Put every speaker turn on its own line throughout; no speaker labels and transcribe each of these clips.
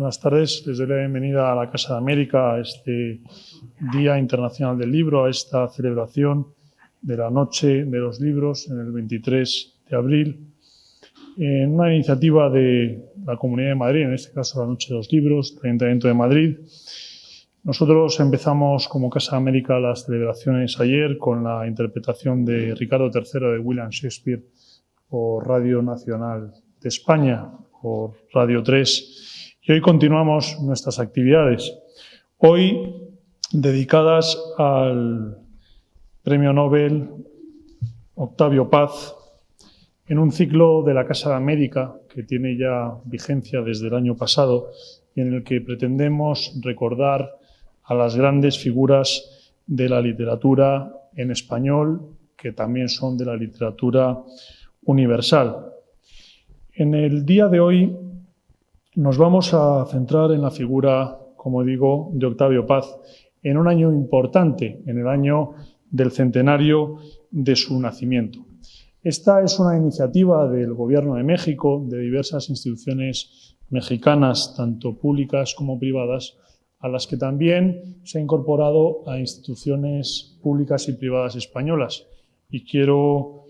Buenas tardes. Les doy la bienvenida a la Casa de América, a este Día Internacional del Libro, a esta celebración de la Noche de los Libros en el 23 de abril, en una iniciativa de la Comunidad de Madrid, en este caso la Noche de los Libros, del Ayuntamiento de Madrid. Nosotros empezamos como Casa de América las celebraciones ayer con la interpretación de Ricardo III de William Shakespeare por Radio Nacional de España, por Radio 3. Y hoy continuamos nuestras actividades, hoy dedicadas al Premio Nobel Octavio Paz, en un ciclo de la Casa de América que tiene ya vigencia desde el año pasado y en el que pretendemos recordar a las grandes figuras de la literatura en español, que también son de la literatura universal. En el día de hoy nos vamos a centrar en la figura, como digo, de Octavio Paz, en un año importante, en el año del centenario de su nacimiento. Esta es una iniciativa del Gobierno de México, de diversas instituciones mexicanas, tanto públicas como privadas, a las que también se ha incorporado a instituciones públicas y privadas españolas. Y quiero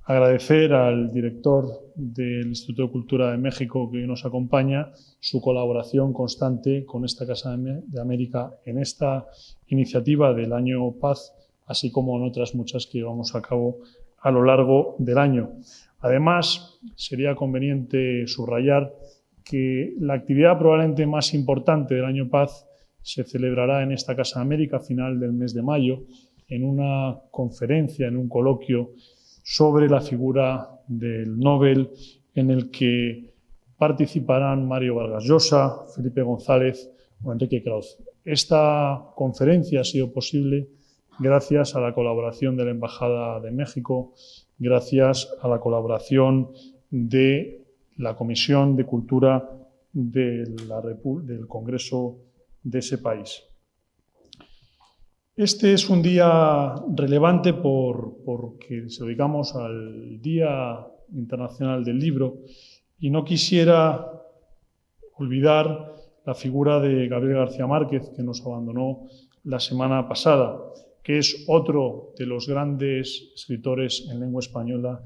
agradecer al director del Instituto de Cultura de México que hoy nos acompaña su colaboración constante con esta Casa de América en esta iniciativa del Año Paz, así como en otras muchas que llevamos a cabo a lo largo del año. Además, sería conveniente subrayar que la actividad probablemente más importante del Año Paz se celebrará en esta Casa de América a final del mes de mayo, en una conferencia, en un coloquio sobre la figura del Nobel, en el que participarán Mario Vargas Llosa, Felipe González o Enrique Krauze. Esta conferencia ha sido posible gracias a la colaboración de la Embajada de México, gracias a la colaboración de la Comisión de Cultura del Congreso de ese país. Este es un día relevante porque se lo dedicamos al Día Internacional del Libro y no quisiera olvidar la figura de Gabriel García Márquez, que nos abandonó la semana pasada, que es otro de los grandes escritores en lengua española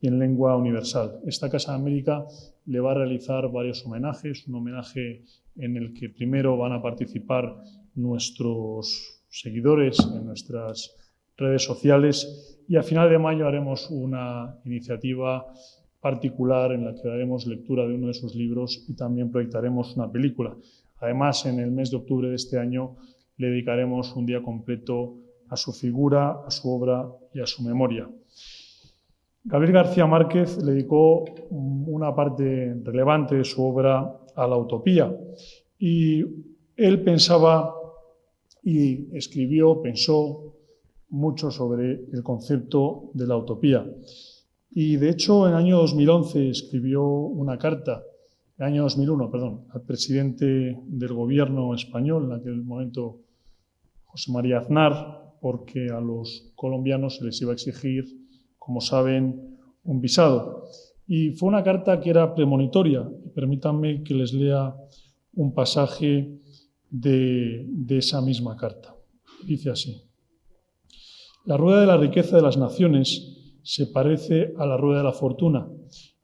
y en lengua universal. Esta Casa de América le va a realizar varios homenajes, un homenaje en el que primero van a participar nuestros seguidores en nuestras redes sociales y a final de mayo haremos una iniciativa particular en la que daremos lectura de uno de sus libros y también proyectaremos una película. Además, en el mes de octubre de este año le dedicaremos un día completo a su figura, a su obra y a su memoria. Gabriel García Márquez le dedicó una parte relevante de su obra a la utopía y él pensaba y pensó mucho sobre el concepto de la utopía. Y de hecho, en el año 2011 escribió una carta, en el año 2001, perdón, al presidente del gobierno español, en aquel momento José María Aznar, porque a los colombianos se les iba a exigir, como saben, un visado. Y fue una carta que era premonitoria. Permítanme que les lea un pasaje de esa misma carta. Dice así: la rueda de la riqueza de las naciones se parece a la rueda de la fortuna.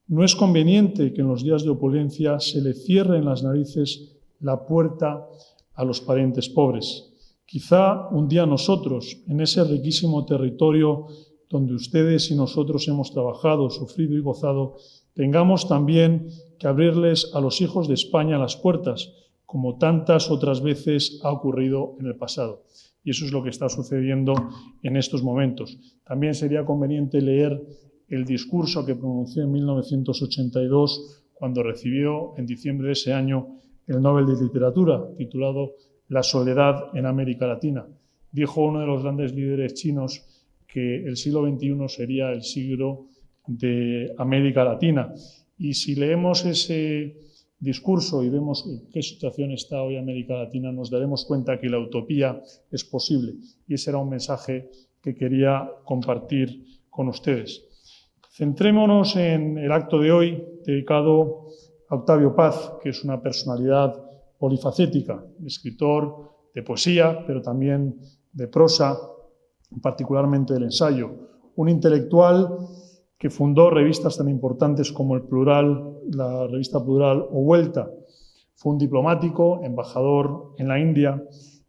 No es conveniente que en los días de opulencia se le cierre en las narices la puerta a los parientes pobres. Quizá un día nosotros, en ese riquísimo territorio donde ustedes y nosotros hemos trabajado, sufrido y gozado, tengamos también que abrirles a los hijos de España las puertas, como tantas otras veces ha ocurrido en el pasado. Y eso es lo que está sucediendo en estos momentos. También sería conveniente leer el discurso que pronunció en 1982, cuando recibió en diciembre de ese año el Nobel de Literatura, titulado La soledad en América Latina. Dijo uno de los grandes líderes chinos que el siglo XXI sería el siglo de América Latina. Y si leemos ese discurso y vemos en qué situación está hoy América Latina, nos daremos cuenta que la utopía es posible. Y ese era un mensaje que quería compartir con ustedes. Centrémonos en el acto de hoy dedicado a Octavio Paz, que es una personalidad polifacética, escritor de poesía, pero también de prosa, particularmente del ensayo. Un intelectual que fundó revistas tan importantes como El Plural, la revista Plural o Vuelta. Fue un diplomático, embajador en la India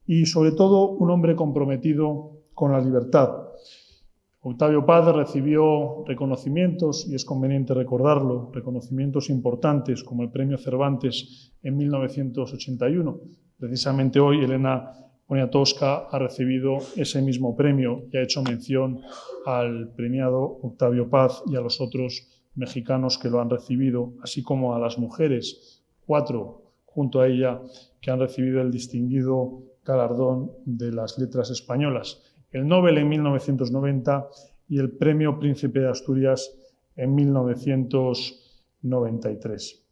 y, sobre todo, un hombre comprometido con la libertad. Octavio Paz recibió reconocimientos, y es conveniente recordarlo, reconocimientos importantes como el Premio Cervantes en 1981. Precisamente hoy Elena Poniatowska ha recibido ese mismo premio y ha hecho mención al premiado Octavio Paz y a los otros mexicanos que lo han recibido, así como a las mujeres, 4 junto a ella, que han recibido el distinguido galardón de las letras españolas. El Nobel en 1990 y el Premio Príncipe de Asturias en 1993.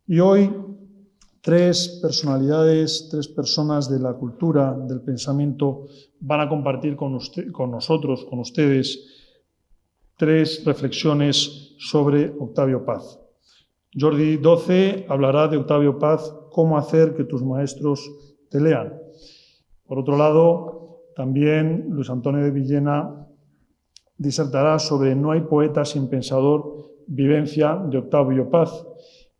Y hoy 3 personalidades, 3 personas de la cultura, del pensamiento, van a compartir con nosotros, con ustedes, 3 reflexiones sobre Octavio Paz. Jordi Doce hablará de Octavio Paz, cómo hacer que tus maestros te lean. Por otro lado, también Luis Antonio de Villena disertará sobre No hay poeta sin pensador, vivencia de Octavio Paz.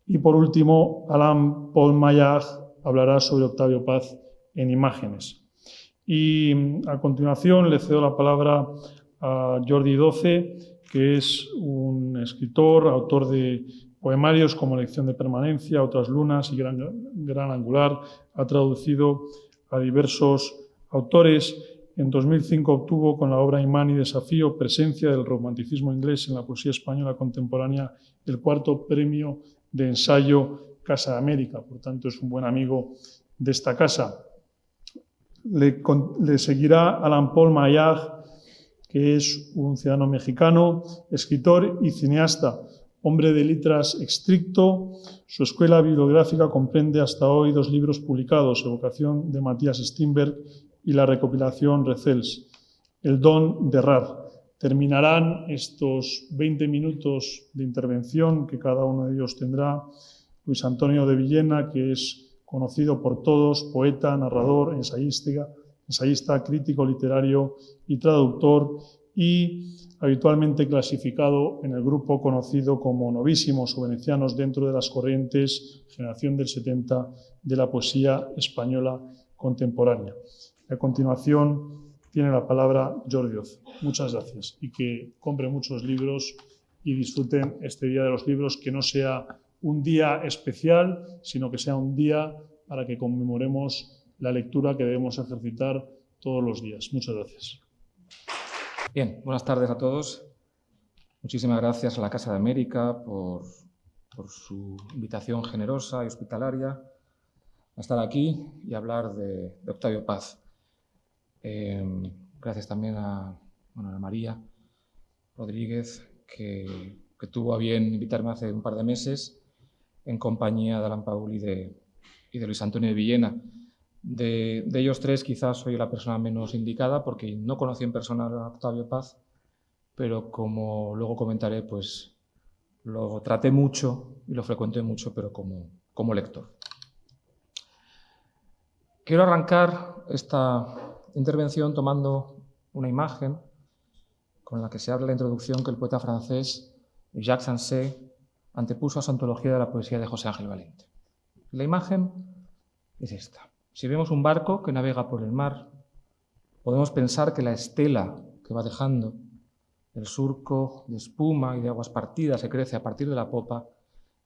Y por último, Alain Paul Maillard hablará sobre Octavio Paz en imágenes. Y a continuación le cedo la palabra a Jordi Doce, que es un escritor, autor de poemarios como Lección de Permanencia, Otras Lunas y Gran Angular. Ha traducido a diversos autores. En 2005 obtuvo con la obra Imán y Desafío, presencia del romanticismo inglés en la poesía española contemporánea, el 4º premio de ensayo Casa de América. Por tanto, es un buen amigo de esta casa. Le seguirá Alain Paul Maillard, que es un ciudadano mexicano, escritor y cineasta, hombre de letras estricto. Su escuela bibliográfica comprende hasta hoy 2 libros publicados, Evocación de Matías Strindberg y la recopilación Recels, El don de errar. Terminarán estos 20 minutos de intervención que cada uno de ellos tendrá Luis Antonio de Villena, que es conocido por todos, poeta, narrador, ensayista, crítico literario y traductor, y habitualmente clasificado en el grupo conocido como novísimos o venecianos dentro de las corrientes Generación del 70 de la poesía española contemporánea. A continuación tiene la palabra Jordi Doce. Muchas gracias y que compren muchos libros y disfruten este Día de los Libros, que no sea un día especial, sino que sea un día para que conmemoremos la lectura que debemos ejercitar todos los días. Muchas gracias.
Bien, buenas tardes a todos. Muchísimas gracias a la Casa de América por su invitación generosa y hospitalaria a estar aquí y hablar de Octavio Paz. Gracias también a María Rodríguez, que tuvo a bien invitarme hace un par de meses en compañía de Alain Paul y de Luis Antonio de Villena. De ellos 3 quizás soy la persona menos indicada porque no conocí en persona a Octavio Paz, pero como luego comentaré, pues lo traté mucho y lo frecuenté mucho, pero como lector. Quiero arrancar esta intervención tomando una imagen con la que se abre la introducción que el poeta francés Jacques Sanset antepuso a su antología de la poesía de José Ángel Valente. La imagen es esta. Si vemos un barco que navega por el mar, podemos pensar que la estela que va dejando, el surco de espuma y de aguas partidas que crece a partir de la popa,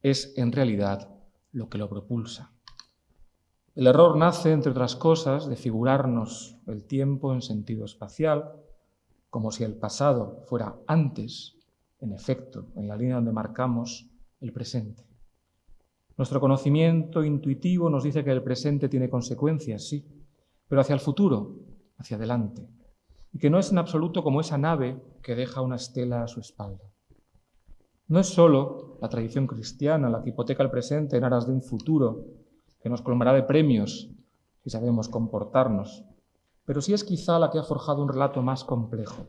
es en realidad lo que lo propulsa. El error nace, entre otras cosas, de figurarnos el tiempo en sentido espacial, como si el pasado fuera antes, en efecto, en la línea donde marcamos el presente. Nuestro conocimiento intuitivo nos dice que el presente tiene consecuencias, sí, pero hacia el futuro, hacia adelante, y que no es en absoluto como esa nave que deja una estela a su espalda. No es solo la tradición cristiana la que hipoteca el presente en aras de un futuro que nos colmará de premios si sabemos comportarnos, pero sí es quizá la que ha forjado un relato más complejo,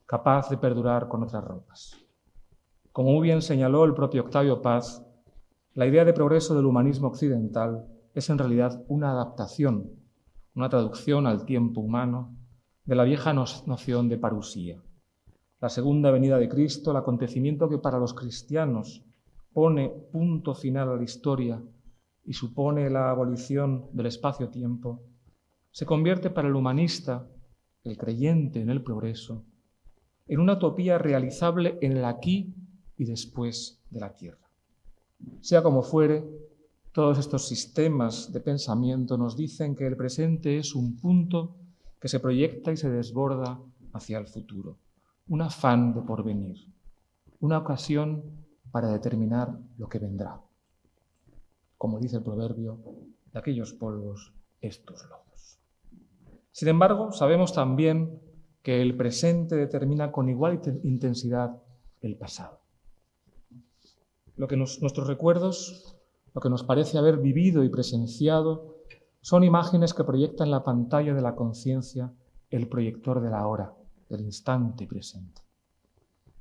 capaz de perdurar con otras ropas. Como muy bien señaló el propio Octavio Paz, la idea de progreso del humanismo occidental es en realidad una adaptación, una traducción al tiempo humano de la vieja noción de parusía. La segunda venida de Cristo, el acontecimiento que para los cristianos pone punto final a la historia y supone la abolición del espacio-tiempo, se convierte para el humanista, el creyente en el progreso, en una utopía realizable en el aquí y después de la tierra. Sea como fuere, todos estos sistemas de pensamiento nos dicen que el presente es un punto que se proyecta y se desborda hacia el futuro, un afán de porvenir, una ocasión para determinar lo que vendrá. Como dice el proverbio, de aquellos polvos, estos lodos. Sin embargo, sabemos también que el presente determina con igual intensidad el pasado. Nuestros recuerdos, lo que nos parece haber vivido y presenciado, son imágenes que proyectan en la pantalla de la conciencia el proyector de la hora, del instante presente.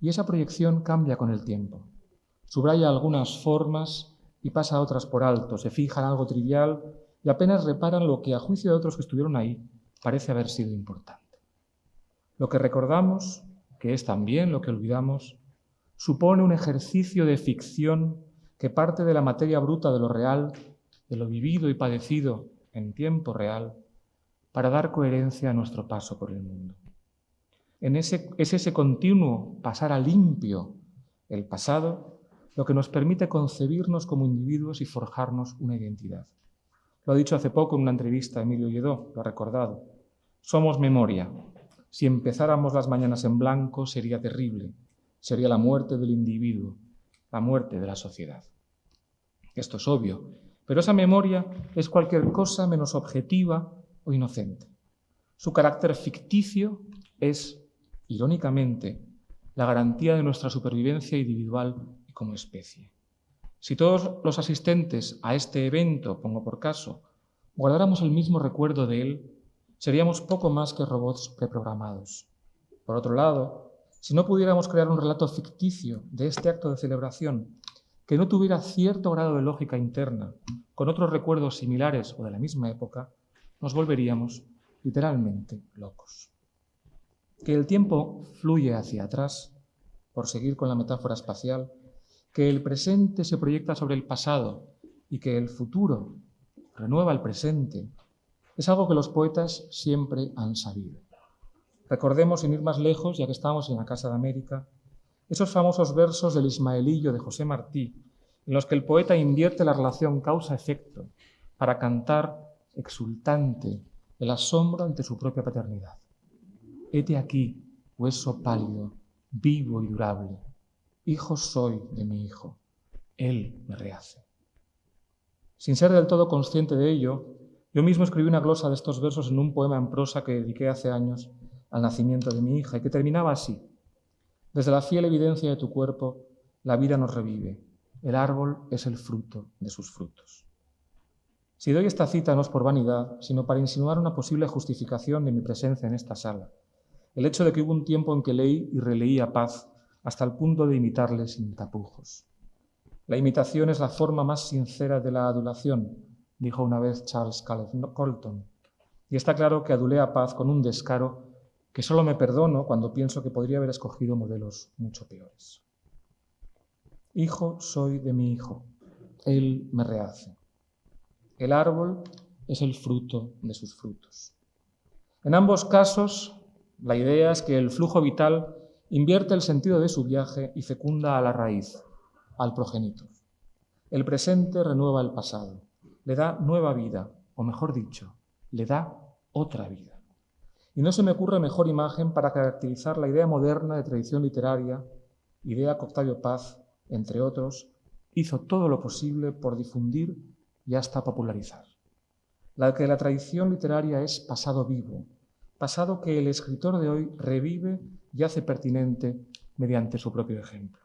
Y esa proyección cambia con el tiempo. Subraya algunas formas y pasa a otras por alto, se fija en algo trivial y apenas reparan lo que, a juicio de otros que estuvieron ahí, parece haber sido importante. Lo que recordamos, que es también lo que olvidamos, supone un ejercicio de ficción que parte de la materia bruta de lo real, de lo vivido y padecido en tiempo real, para dar coherencia a nuestro paso por el mundo. Es ese continuo pasar a limpio el pasado lo que nos permite concebirnos como individuos y forjarnos una identidad. Lo ha dicho hace poco en una entrevista Emilio Lledó, lo ha recordado. Somos memoria. Si empezáramos las mañanas en blanco sería terrible. Sería la muerte del individuo, la muerte de la sociedad. Esto es obvio, pero esa memoria es cualquier cosa menos objetiva o inocente. Su carácter ficticio es, irónicamente, la garantía de nuestra supervivencia individual y como especie. Si todos los asistentes a este evento, pongo por caso, guardáramos el mismo recuerdo de él, seríamos poco más que robots preprogramados. Por otro lado, si no pudiéramos crear un relato ficticio de este acto de celebración que no tuviera cierto grado de lógica interna con otros recuerdos similares o de la misma época, nos volveríamos literalmente locos. Que el tiempo fluye hacia atrás, por seguir con la metáfora espacial, que el presente se proyecta sobre el pasado y que el futuro renueva el presente, es algo que los poetas siempre han sabido. Recordemos, sin ir más lejos, ya que estamos en la Casa de América, esos famosos versos del Ismaelillo de José Martí, en los que el poeta invierte la relación causa-efecto para cantar exultante el asombro ante su propia paternidad. Hete aquí, hueso pálido, vivo y durable. Hijo soy de mi hijo. Él me rehace. Sin ser del todo consciente de ello, yo mismo escribí una glosa de estos versos en un poema en prosa que dediqué hace años al nacimiento de mi hija y que terminaba así. Desde la fiel evidencia de tu cuerpo, la vida nos revive. El árbol es el fruto de sus frutos. Si doy esta cita no es por vanidad, sino para insinuar una posible justificación de mi presencia en esta sala. El hecho de que hubo un tiempo en que leí y releí a Paz hasta el punto de imitarle sin tapujos. La imitación es la forma más sincera de la adulación, dijo una vez Charles Colton, y está claro que adulé a Paz con un descaro que solo me perdono cuando pienso que podría haber escogido modelos mucho peores. Hijo soy de mi hijo, él me rehace. El árbol es el fruto de sus frutos. En ambos casos, la idea es que el flujo vital invierte el sentido de su viaje y fecunda a la raíz, al progenitor. El presente renueva el pasado, le da nueva vida, o mejor dicho, le da otra vida. Y no se me ocurre mejor imagen para caracterizar la idea moderna de tradición literaria, idea que Octavio Paz, entre otros, hizo todo lo posible por difundir y hasta popularizar. La que la tradición literaria es pasado vivo, pasado que el escritor de hoy revive y hace pertinente mediante su propio ejemplo.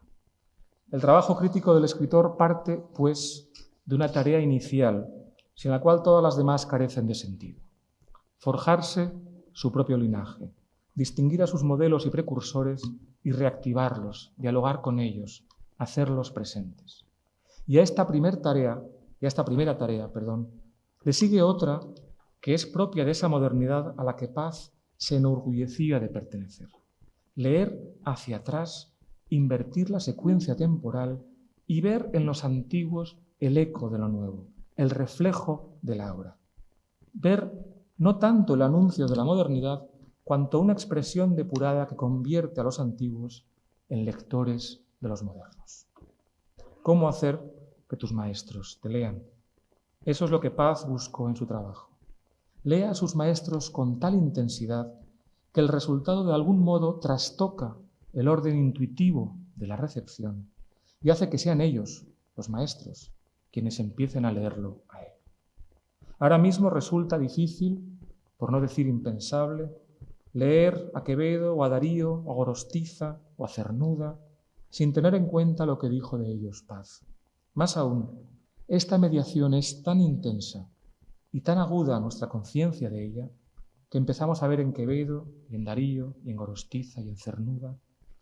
El trabajo crítico del escritor parte, pues, de una tarea inicial, sin la cual todas las demás carecen de sentido. Forjarse su propio linaje, distinguir a sus modelos y precursores y reactivarlos, dialogar con ellos, hacerlos presentes. Y a esta primera tarea, Le sigue otra que es propia de esa modernidad a la que Paz se enorgullecía de pertenecer. Leer hacia atrás, invertir la secuencia temporal y ver en los antiguos el eco de lo nuevo, el reflejo de la obra. Ver no tanto el anuncio de la modernidad, cuanto una expresión depurada que convierte a los antiguos en lectores de los modernos. ¿Cómo hacer que tus maestros te lean? Eso es lo que Paz buscó en su trabajo. Lee a sus maestros con tal intensidad que el resultado de algún modo trastoca el orden intuitivo de la recepción y hace que sean ellos, los maestros, quienes empiecen a leerlo a él. Ahora mismo resulta difícil, por no decir impensable, leer a Quevedo o a Darío o a Gorostiza o a Cernuda sin tener en cuenta lo que dijo de ellos Paz. Más aún, esta mediación es tan intensa y tan aguda nuestra conciencia de ella que empezamos a ver en Quevedo y en Darío y en Gorostiza y en Cernuda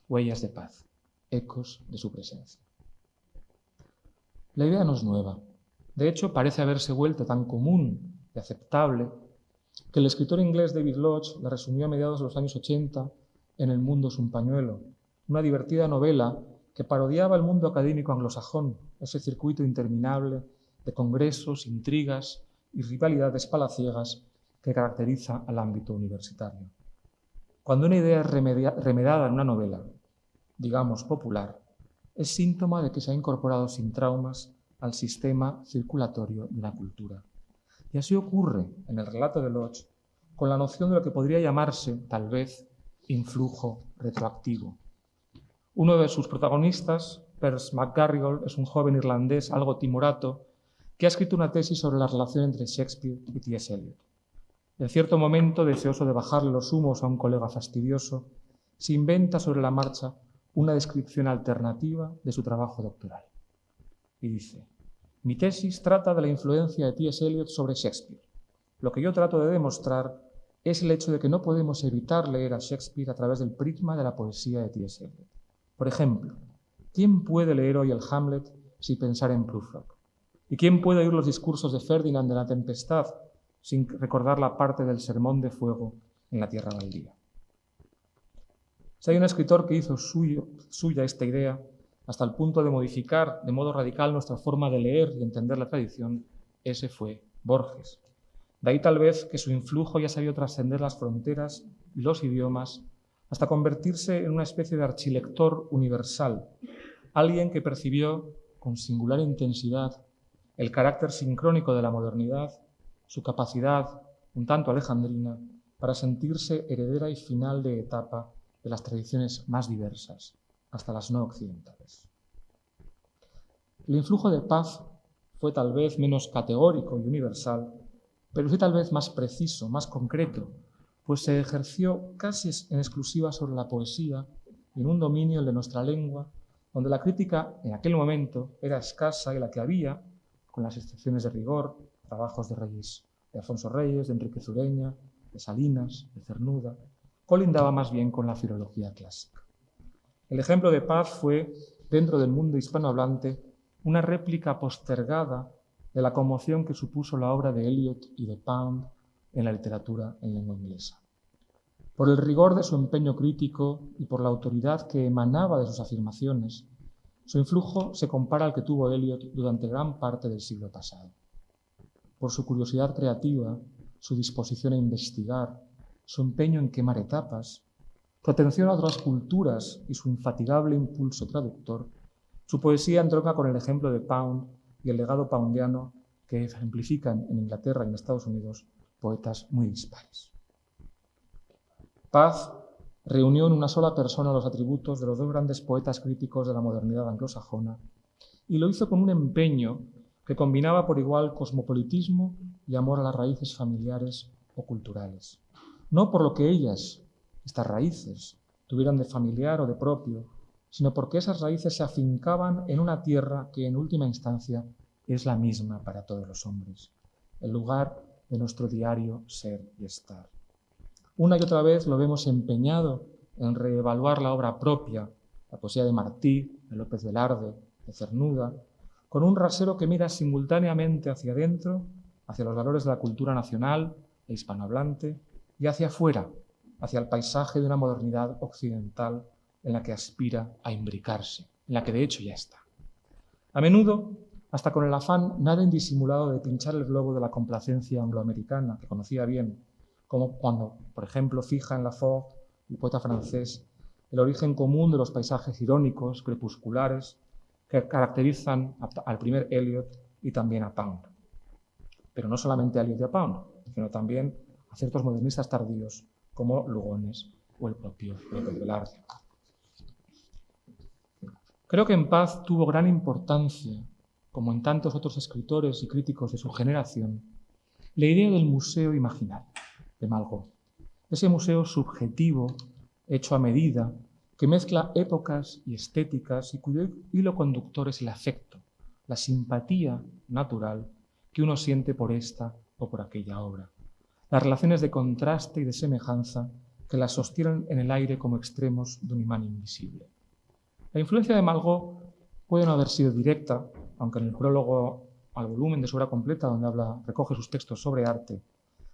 huellas de Paz, ecos de su presencia. La idea no es nueva. De hecho, parece haberse vuelto tan común y aceptable que el escritor inglés David Lodge la resumió a mediados de los años 80 en El mundo es un pañuelo, una divertida novela que parodiaba el mundo académico anglosajón, ese circuito interminable de congresos, intrigas y rivalidades palaciegas que caracteriza al ámbito universitario. Cuando una idea es remedada en una novela, digamos popular, es síntoma de que se ha incorporado sin traumas al sistema circulatorio de la cultura. Y así ocurre en el relato de Lodge con la noción de lo que podría llamarse, tal vez, influjo retroactivo. Uno de sus protagonistas, Piers McGarrigle, es un joven irlandés algo timorato que ha escrito una tesis sobre la relación entre Shakespeare y T.S. Eliot. En cierto momento, deseoso de bajarle los humos a un colega fastidioso, se inventa sobre la marcha una descripción alternativa de su trabajo doctoral. Y dice: mi tesis trata de la influencia de T.S. Eliot sobre Shakespeare. Lo que yo trato de demostrar es el hecho de que no podemos evitar leer a Shakespeare a través del prisma de la poesía de T.S. Eliot. Por ejemplo, ¿quién puede leer hoy el Hamlet sin pensar en Prufrock? ¿Y quién puede oír los discursos de Ferdinand de la Tempestad sin recordar la parte del Sermón de Fuego en la Tierra Baldía? Si hay un escritor que hizo suya esta idea hasta el punto de modificar de modo radical nuestra forma de leer y entender la tradición, ese fue Borges. De ahí tal vez que su influjo ya sabido trascender las fronteras y los idiomas hasta convertirse en una especie de archilector universal, alguien que percibió con singular intensidad el carácter sincrónico de la modernidad, su capacidad, un tanto alejandrina, para sentirse heredera y final de etapa de las tradiciones más diversas, hasta las no occidentales. El influjo de Paz fue tal vez menos categórico y universal, pero fue tal vez más preciso, más concreto, pues se ejerció casi en exclusiva sobre la poesía y en un dominio, el de nuestra lengua, donde la crítica en aquel momento era escasa y la que había, con las excepciones de rigor, trabajos de Reyes, de Alfonso Reyes, de Enrique Zureña, de Salinas, de Cernuda, colindaba más bien con la filología clásica. El ejemplo de Paz fue, dentro del mundo hispanohablante, una réplica postergada de la conmoción que supuso la obra de Eliot y de Pound en la literatura en lengua inglesa. Por el rigor de su empeño crítico y por la autoridad que emanaba de sus afirmaciones, su influjo se compara al que tuvo Eliot durante gran parte del siglo pasado. Por su curiosidad creativa, su disposición a investigar, su empeño en quemar etapas, su atención a otras culturas y su infatigable impulso traductor, su poesía entronca con el ejemplo de Pound y el legado poundiano que ejemplifican en Inglaterra y en Estados Unidos poetas muy dispares. Paz reunió en una sola persona los atributos de los dos grandes poetas críticos de la modernidad anglosajona y lo hizo con un empeño que combinaba por igual cosmopolitismo y amor a las raíces familiares o culturales. No por lo que ellas, estas raíces, tuvieran de familiar o de propio, sino porque esas raíces se afincaban en una tierra que en última instancia es la misma para todos los hombres, el lugar de nuestro diario ser y estar. Una y otra vez lo vemos empeñado en reevaluar la obra propia, la poesía de Martí, de López Velarde, de Cernuda, con un rasero que mira simultáneamente hacia adentro, hacia los valores de la cultura nacional e hispanohablante y hacia afuera, hacia el paisaje de una modernidad occidental en la que aspira a imbricarse, en la que de hecho ya está. A menudo, hasta con el afán nada indisimulado de pinchar el globo de la complacencia angloamericana, que conocía bien, como cuando, por ejemplo, fija en Lafort, el poeta francés, el origen común de los paisajes irónicos, crepusculares, que caracterizan al primer Eliot y también a Pound. Pero no solamente a Eliot y a Pound, sino también a ciertos modernistas tardíos como Lugones o el propio López Velarde. Creo que en Paz tuvo gran importancia, como en tantos otros escritores y críticos de su generación, la idea del museo imaginario de Malraux. Ese museo subjetivo, hecho a medida, que mezcla épocas y estéticas y cuyo hilo conductor es el afecto, la simpatía natural que uno siente por esta o por aquella obra. Las relaciones de contraste y de semejanza que las sostienen en el aire como extremos de un imán invisible. La influencia de Malraux puede no haber sido directa, aunque en el prólogo al volumen de su obra completa, donde recoge sus textos sobre arte,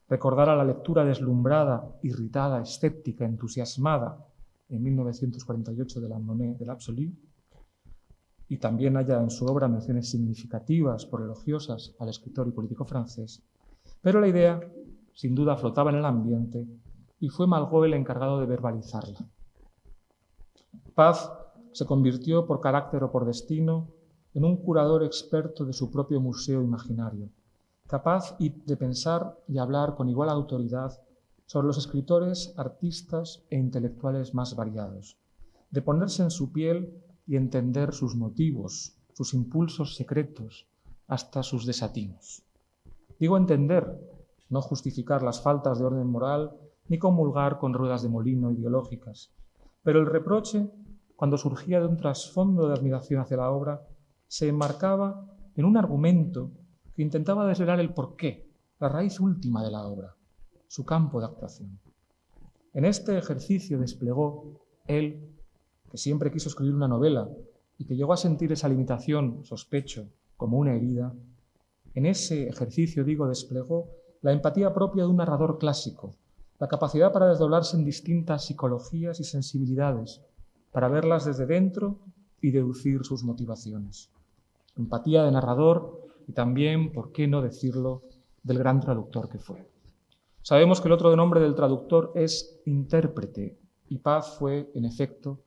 recordara la lectura deslumbrada, irritada, escéptica, entusiasmada en 1948 de Lamennais de l'Absolu, y también haya en su obra menciones significativas por elogiosas al escritor y político francés, pero la idea, sin duda, flotaba en el ambiente y fue Malraux el encargado de verbalizarla. Paz se convirtió por carácter o por destino en un curador experto de su propio museo imaginario, capaz de pensar y hablar con igual autoridad sobre los escritores, artistas e intelectuales más variados, de ponerse en su piel y entender sus motivos, sus impulsos secretos, hasta sus desatinos. Digo entender, no justificar las faltas de orden moral ni comulgar con ruedas de molino ideológicas, pero el reproche, cuando surgía de un trasfondo de admiración hacia la obra, se enmarcaba en un argumento que intentaba desvelar el porqué, la raíz última de la obra, su campo de actuación. En este ejercicio desplegó él, que siempre quiso escribir una novela y que llegó a sentir esa limitación, sospecho, como una herida, en ese ejercicio, desplegó la empatía propia de un narrador clásico, la capacidad para desdoblarse en distintas psicologías y sensibilidades, para verlas desde dentro y deducir sus motivaciones. Empatía de narrador y también, por qué no decirlo, del gran traductor que fue. Sabemos que el otro nombre del traductor es intérprete, y Paz fue, en efecto,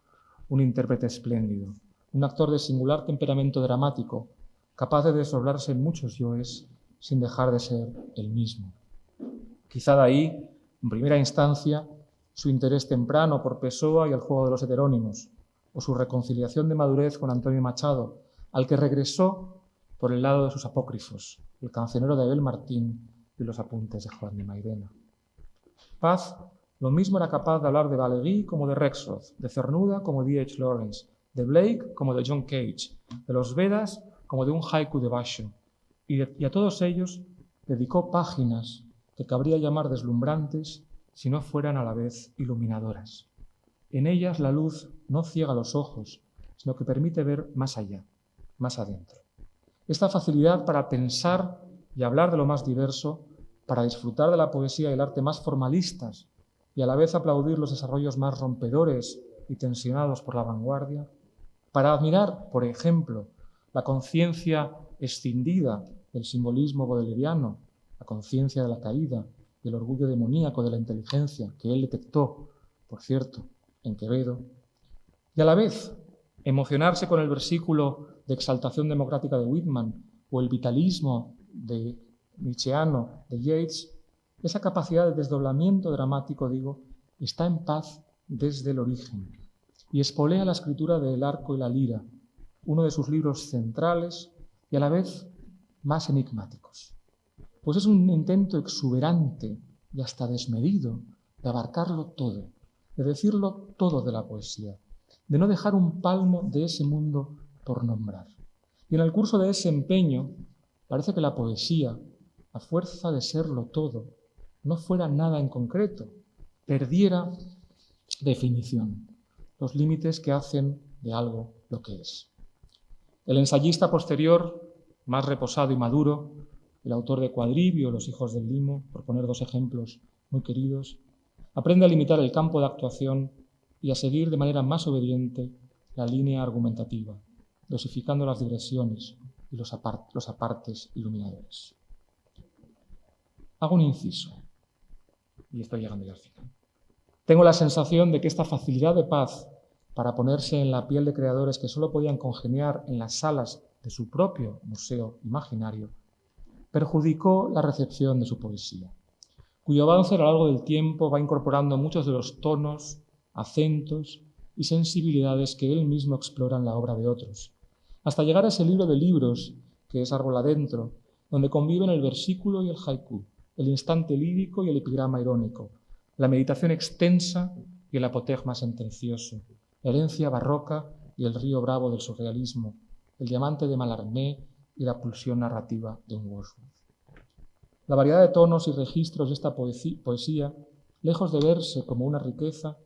un intérprete espléndido, un actor de singular temperamento dramático, capaz de desdoblarse en muchos yoes sin dejar de ser el mismo. Quizá de ahí, en primera instancia, su interés temprano por Pessoa y el juego de los heterónimos, o su reconciliación de madurez con Antonio Machado, al que regresó por el lado de sus apócrifos, el cancionero de Abel Martín y los apuntes de Juan de Mairena. Paz lo mismo era capaz de hablar de Valéry como de Rexroth, de Cernuda como de D.H. Lawrence, de Blake como de John Cage, de los Vedas como de un haiku de Basho, y a todos ellos dedicó páginas que cabría llamar deslumbrantes si no fueran a la vez iluminadoras. En ellas la luz no ciega los ojos, sino que permite ver más allá, más adentro. Esta facilidad para pensar y hablar de lo más diverso, para disfrutar de la poesía y el arte más formalistas y a la vez aplaudir los desarrollos más rompedores y tensionados por la vanguardia, para admirar, por ejemplo, la conciencia escindida del simbolismo bodeleriano, la conciencia de la caída y el orgullo demoníaco de la inteligencia que él detectó, por cierto, en Quevedo, y a la vez emocionarse con el versículo de exaltación democrática de Whitman o el vitalismo nietzscheano de Yeats, esa capacidad de desdoblamiento dramático, está en Paz desde el origen y espolea la escritura de El arco y la lira, uno de sus libros centrales y a la vez más enigmáticos. Pues es un intento exuberante y hasta desmedido de abarcarlo todo, de decirlo todo de la poesía, de no dejar un palmo de ese mundo por nombrar. Y en el curso de ese empeño parece que la poesía, a fuerza de serlo todo, no fuera nada en concreto, perdiera definición, los límites que hacen de algo lo que es. El ensayista posterior, más reposado y maduro, el autor de Cuadribio, Los hijos del limo, por poner dos ejemplos muy queridos, aprende a limitar el campo de actuación y a seguir de manera más obediente la línea argumentativa, dosificando las digresiones y los apartes iluminadores. Hago un inciso, y estoy llegando ya al final. Tengo la sensación de que esta facilidad de Paz para ponerse en la piel de creadores que solo podían congeniar en las salas de su propio museo imaginario perjudicó la recepción de su poesía, cuyo avance a lo largo del tiempo va incorporando muchos de los tonos, acentos y sensibilidades que él mismo explora en la obra de otros, hasta llegar a ese libro de libros que es Árbol adentro, donde conviven el versículo y el haiku, el instante lírico y el epigrama irónico, la meditación extensa y el apotegma sentencioso, la herencia barroca y el río bravo del surrealismo, el diamante de Mallarmé y la pulsión narrativa de un Wordsworth. La variedad de tonos y registros de esta poesía, lejos de verse como una riqueza,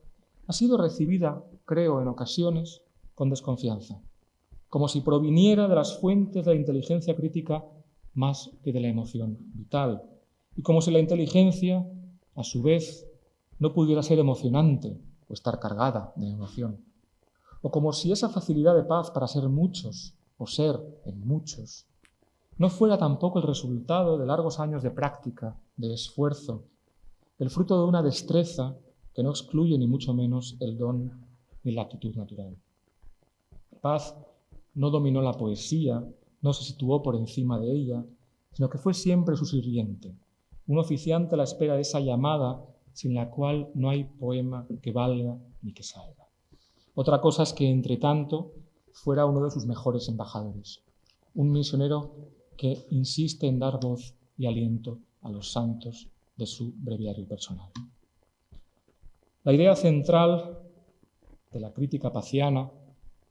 ha sido recibida, creo, en ocasiones, con desconfianza, como si proviniera de las fuentes de la inteligencia crítica más que de la emoción vital, y como si la inteligencia, a su vez, no pudiera ser emocionante o estar cargada de emoción, o como si esa facilidad de Paz para ser muchos o ser en muchos no fuera tampoco el resultado de largos años de práctica, de esfuerzo, el fruto de una destreza que no excluye ni mucho menos el don ni la actitud natural. Paz no dominó la poesía, no se situó por encima de ella, sino que fue siempre su sirviente, un oficiante a la espera de esa llamada sin la cual no hay poema que valga ni que salga. Otra cosa es que, entre tanto, fuera uno de sus mejores embajadores, un misionero que insiste en dar voz y aliento a los santos de su breviario personal. La idea central de la crítica paziana,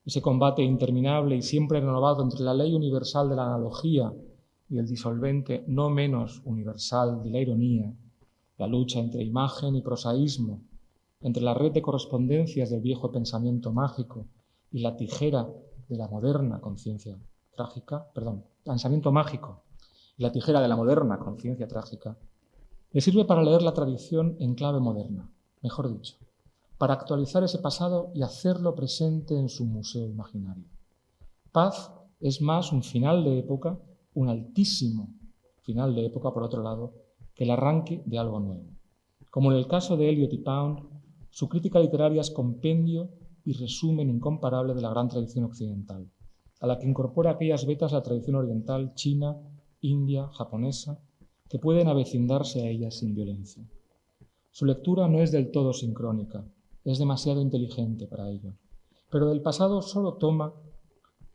ese combate interminable y siempre renovado entre la ley universal de la analogía y el disolvente no menos universal de la ironía, la lucha entre imagen y prosaísmo, entre la red de correspondencias del viejo pensamiento mágico y la tijera de la moderna conciencia trágica, pensamiento mágico y la tijera de la moderna conciencia trágica, le sirve para leer la tradición en clave moderna, mejor dicho, para actualizar ese pasado y hacerlo presente en su museo imaginario. Paz es más un final de época, un altísimo final de época, por otro lado, que el arranque de algo nuevo. Como en el caso de Eliot y Pound, su crítica literaria es compendio y resumen incomparable de la gran tradición occidental, a la que incorpora aquellas vetas de la tradición oriental, china, india, japonesa, que pueden avecindarse a ellas sin violencia. Su lectura no es del todo sincrónica, es demasiado inteligente para ello, pero del pasado solo toma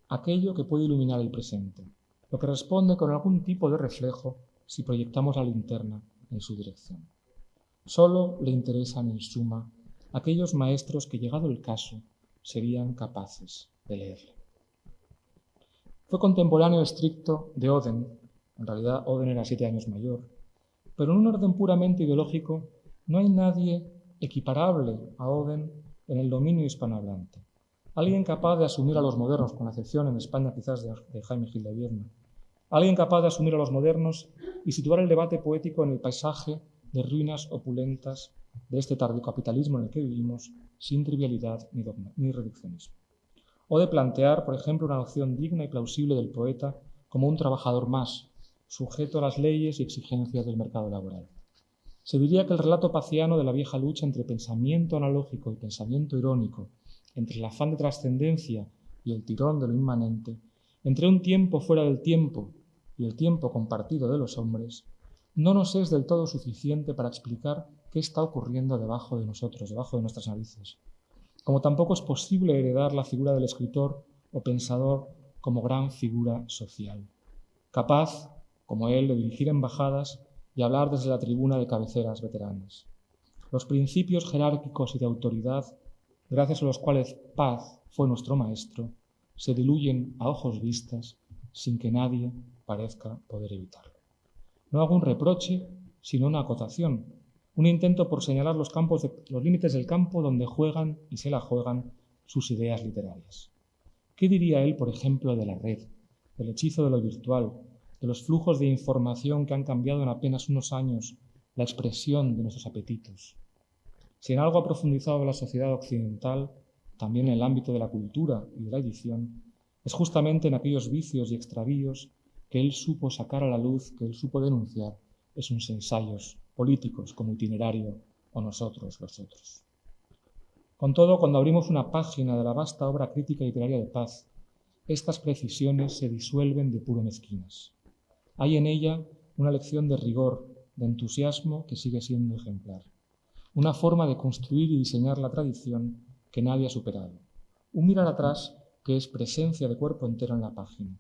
aquello que puede iluminar el presente, lo que responde con algún tipo de reflejo si proyectamos la linterna en su dirección. Solo le interesan, en suma, aquellos maestros que, llegado el caso, serían capaces de leerle. Fue contemporáneo estricto de Oden, en realidad Oden era 7 años mayor, pero en un orden puramente ideológico no hay nadie equiparable a Oden en el dominio hispanohablante. Alguien capaz de asumir a los modernos, con la excepción en España quizás de Jaime Gil de Vierna. Alguien capaz de asumir a los modernos y situar el debate poético en el paisaje de ruinas opulentas de este tardicapitalismo en el que vivimos, sin trivialidad ni reduccionismo. O de plantear, por ejemplo, una noción digna y plausible del poeta como un trabajador más, sujeto a las leyes y exigencias del mercado laboral. Se diría que el relato paziano de la vieja lucha entre pensamiento analógico y pensamiento irónico, entre el afán de trascendencia y el tirón de lo inmanente, entre un tiempo fuera del tiempo y el tiempo compartido de los hombres, no nos es del todo suficiente para explicar qué está ocurriendo debajo de nosotros, debajo de nuestras narices, como tampoco es posible heredar la figura del escritor o pensador como gran figura social, capaz, como él, de dirigir embajadas y hablar desde la tribuna de cabeceras veteranas. Los principios jerárquicos y de autoridad, gracias a los cuales Paz fue nuestro maestro, se diluyen a ojos vistas sin que nadie parezca poder evitarlo. No hago un reproche, sino una acotación, un intento por señalar los límites del campo donde juegan y se la juegan sus ideas literarias. ¿Qué diría él, por ejemplo, de la red, del hechizo de lo virtual, de los flujos de información que han cambiado en apenas unos años la expresión de nuestros apetitos. Si en algo ha profundizado la sociedad occidental, también en el ámbito de la cultura y de la edición, es justamente en aquellos vicios y extravíos que él supo sacar a la luz, que él supo denunciar en sus ensayos políticos como Itinerario o Nosotros, los otros. Con todo, cuando abrimos una página de la vasta obra crítica y literaria de Paz, estas precisiones se disuelven de puro mezquinas. Hay en ella una lección de rigor, de entusiasmo que sigue siendo ejemplar. Una forma de construir y diseñar la tradición que nadie ha superado. Un mirar atrás que es presencia de cuerpo entero en la página.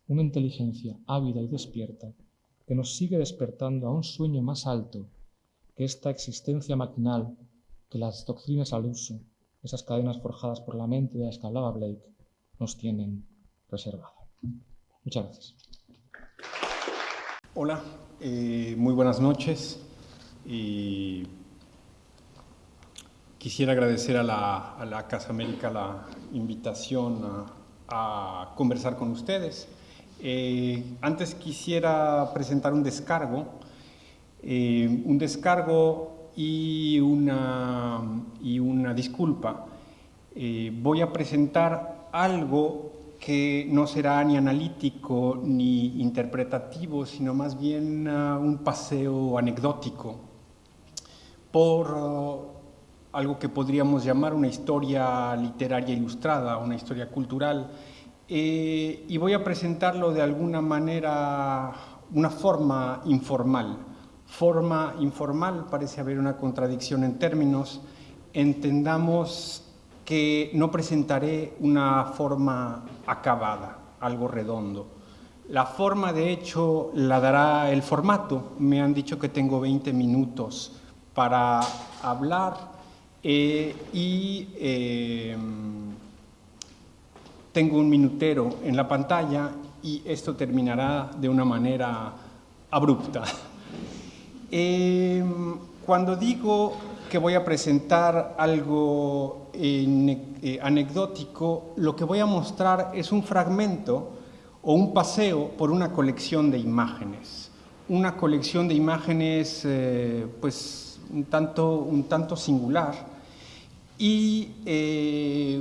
Una inteligencia ávida y despierta que nos sigue despertando a un sueño más alto que esta existencia maquinal que las doctrinas al uso, esas cadenas forjadas por la mente de las que hablaba Blake, nos tienen reservada. Muchas gracias.
Hola, muy buenas noches. Quisiera agradecer a la Casa América la invitación a conversar con ustedes. Antes quisiera presentar un descargo y una disculpa. Voy a presentar algo que no será ni analítico ni interpretativo, sino más bien un paseo anecdótico por algo que podríamos llamar una historia literaria ilustrada, una historia cultural, y voy a presentarlo de alguna manera, una forma informal. Forma informal, parece haber una contradicción en términos. Entendamos que no presentaré una forma acabada, algo redondo. La forma, de hecho, la dará el formato. Me han dicho que tengo 20 minutos para hablar tengo un minutero en la pantalla y esto terminará de una manera abrupta. Cuando digo que voy a presentar algo anecdótico, lo que voy a mostrar es un fragmento o un paseo por una colección de imágenes. Una colección de imágenes pues un tanto singular. Y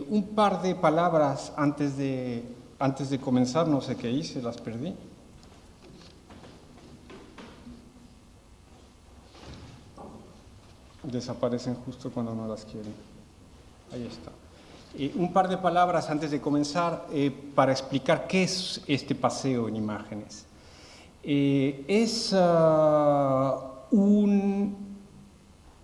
un par de palabras antes de comenzar, no sé qué hice, las perdí. Desaparecen justo cuando no las quieren. Ahí está. Un par de palabras antes de comenzar para explicar qué es este paseo en imágenes. Es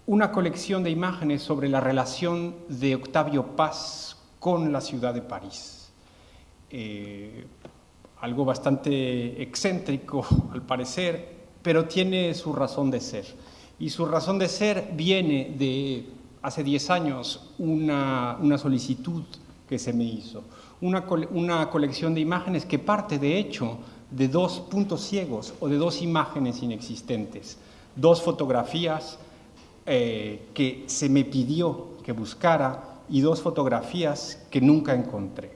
una colección de imágenes sobre la relación de Octavio Paz con la ciudad de París. Algo bastante excéntrico, al parecer, pero tiene su razón de ser. Y su razón de ser viene de, hace 10 años, una solicitud que se me hizo. Una colección de imágenes que parte, de hecho, de 2 puntos ciegos o de 2 imágenes inexistentes. 2 fotografías que se me pidió que buscara y 2 fotografías que nunca encontré.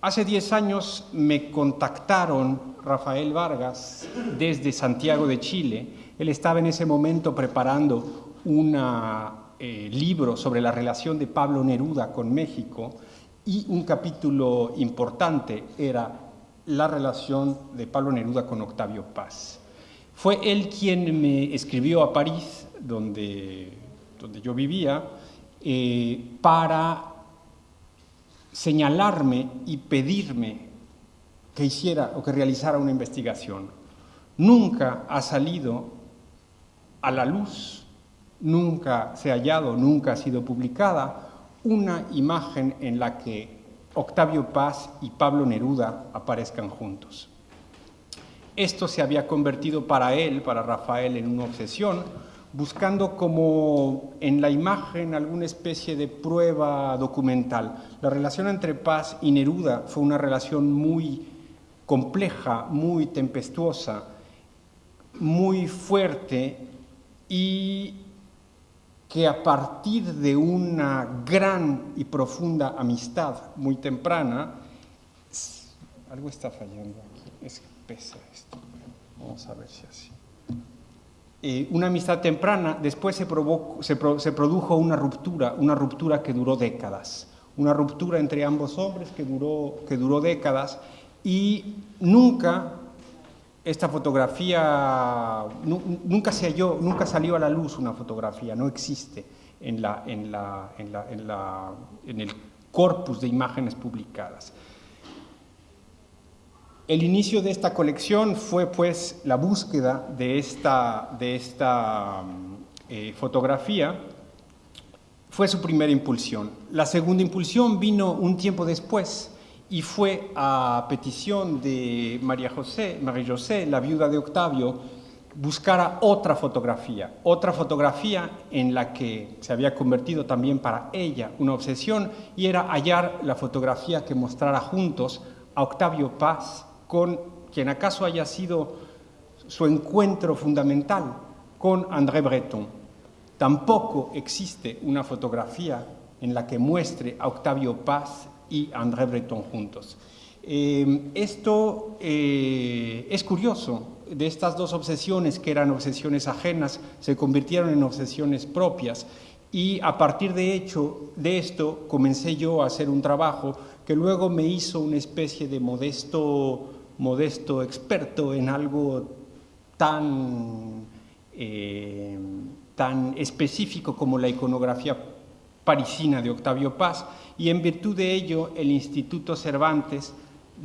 Hace 10 años me contactaron Rafael Vargas desde Santiago de Chile. Él estaba en ese momento preparando un libro sobre la relación de Pablo Neruda con México y un capítulo importante era la relación de Pablo Neruda con Octavio Paz. Fue él quien me escribió a París, donde yo vivía, para señalarme y pedirme que hiciera o que realizara una investigación. Nunca ha salido a la luz, nunca se ha hallado, nunca ha sido publicada una imagen en la que Octavio Paz y Pablo Neruda aparezcan juntos. Esto se había convertido para él, para Rafael, en una obsesión, buscando como en la imagen alguna especie de prueba documental. La relación entre Paz y Neruda fue una relación muy compleja, muy tempestuosa, muy fuerte y que a partir de una gran y profunda amistad muy temprana Algo está fallando aquí, es que pesa esto. Vamos a ver si así. Una amistad temprana, después se produjo una ruptura que duró décadas, una ruptura entre ambos hombres que duró décadas, y nunca esta fotografía, nunca salió a la luz una fotografía, no existe en el corpus de imágenes publicadas. El inicio de esta colección fue, pues, la búsqueda de esta fotografía. Fue su primera impulsión. La segunda impulsión vino un tiempo después y fue a petición de María José, la viuda de Octavio, buscara otra fotografía en la que se había convertido también para ella una obsesión, y era hallar la fotografía que mostrara juntos a Octavio Paz con quien acaso haya sido su encuentro fundamental, con André Breton. Tampoco existe una fotografía en la que muestre a Octavio Paz y André Breton juntos. Esto es curioso. De estas dos obsesiones, que eran obsesiones ajenas, se convirtieron en obsesiones propias, y a partir de esto comencé yo a hacer un trabajo que luego me hizo una especie de modesto experto en algo tan específico como la iconografía parisina de Octavio Paz, y en virtud de ello el Instituto Cervantes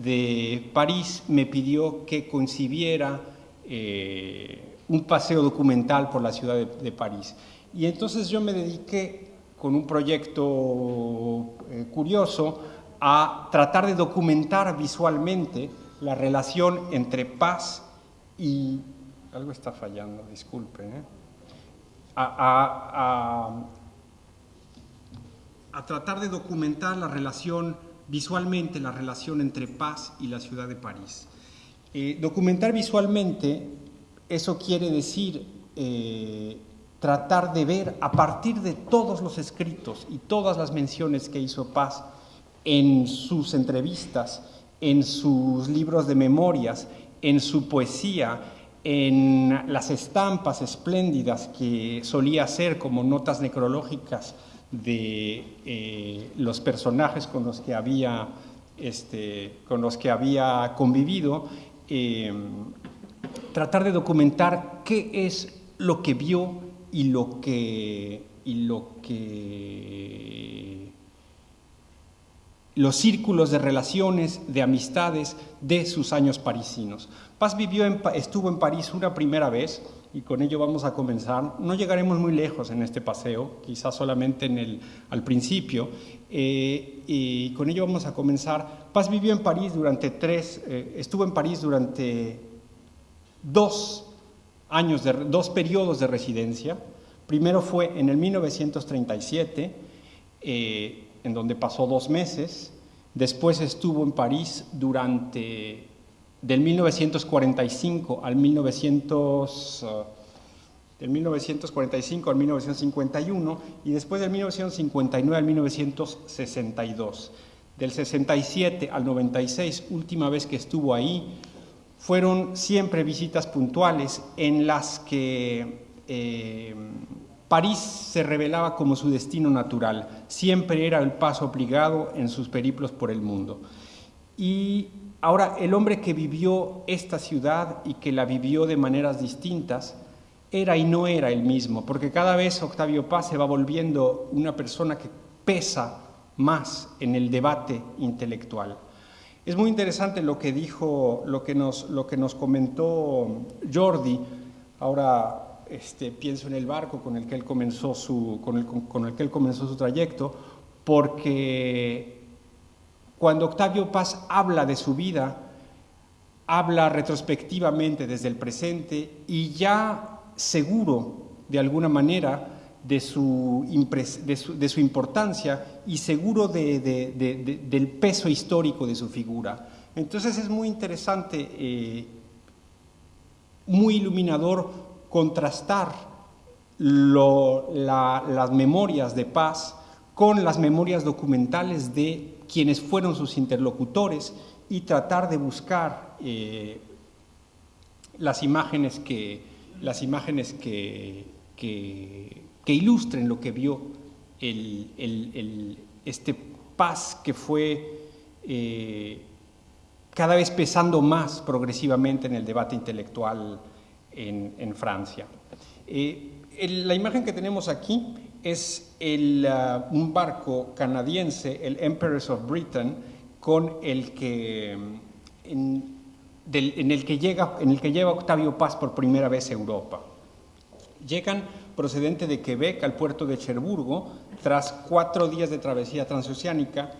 de París me pidió que concibiera un paseo documental por la ciudad de París. Y entonces yo me dediqué, con un proyecto curioso, a tratar de documentar visualmente la relación entre Paz y... Algo está fallando, disculpen. A tratar de documentar visualmente la relación entre Paz y la ciudad de París. Documentar visualmente, eso quiere decir tratar de ver, a partir de todos los escritos y todas las menciones que hizo Paz en sus entrevistas, en sus libros de memorias, en su poesía, en las estampas espléndidas que solía hacer como notas necrológicas de los personajes con los que había convivido, tratar de documentar qué es lo que vio y lo que los círculos de relaciones, de amistades de sus años parisinos. Paz estuvo en París una primera vez, y con ello vamos a comenzar. No llegaremos muy lejos en este paseo, quizás solamente al principio, y con ello vamos a comenzar. Paz estuvo en París durante 2 periodos de residencia. Primero fue en el 1937, en donde pasó 2 meses. Después estuvo en París del 1945 al 1951, y después del 1959 al 1962. Del 67 al 96, última vez que estuvo ahí, fueron siempre visitas puntuales en las que París se revelaba como su destino natural, siempre era el paso obligado en sus periplos por el mundo. Y ahora, el hombre que vivió esta ciudad y que la vivió de maneras distintas, era y no era el mismo, porque cada vez Octavio Paz se va volviendo una persona que pesa más en el debate intelectual. Es muy interesante lo que dijo, lo que nos comentó Jordi. Ahora pienso en el barco con el que él comenzó su trayecto, porque cuando Octavio Paz habla de su vida, habla retrospectivamente desde el presente, y ya seguro de alguna manera de su importancia, y seguro del peso histórico de su figura. Entonces es muy interesante, muy iluminador contrastar las memorias de Paz con las memorias documentales de quienes fueron sus interlocutores y tratar de buscar las imágenes que ilustren lo que vio este Paz, que fue cada vez pesando más progresivamente en el debate intelectual en Francia. La imagen que tenemos aquí es un barco canadiense, el Empress of Britain, en el que llega Octavio Paz por primera vez a Europa. Llegan procedente de Quebec al puerto de Cherburgo tras 4 días de travesía transoceánica.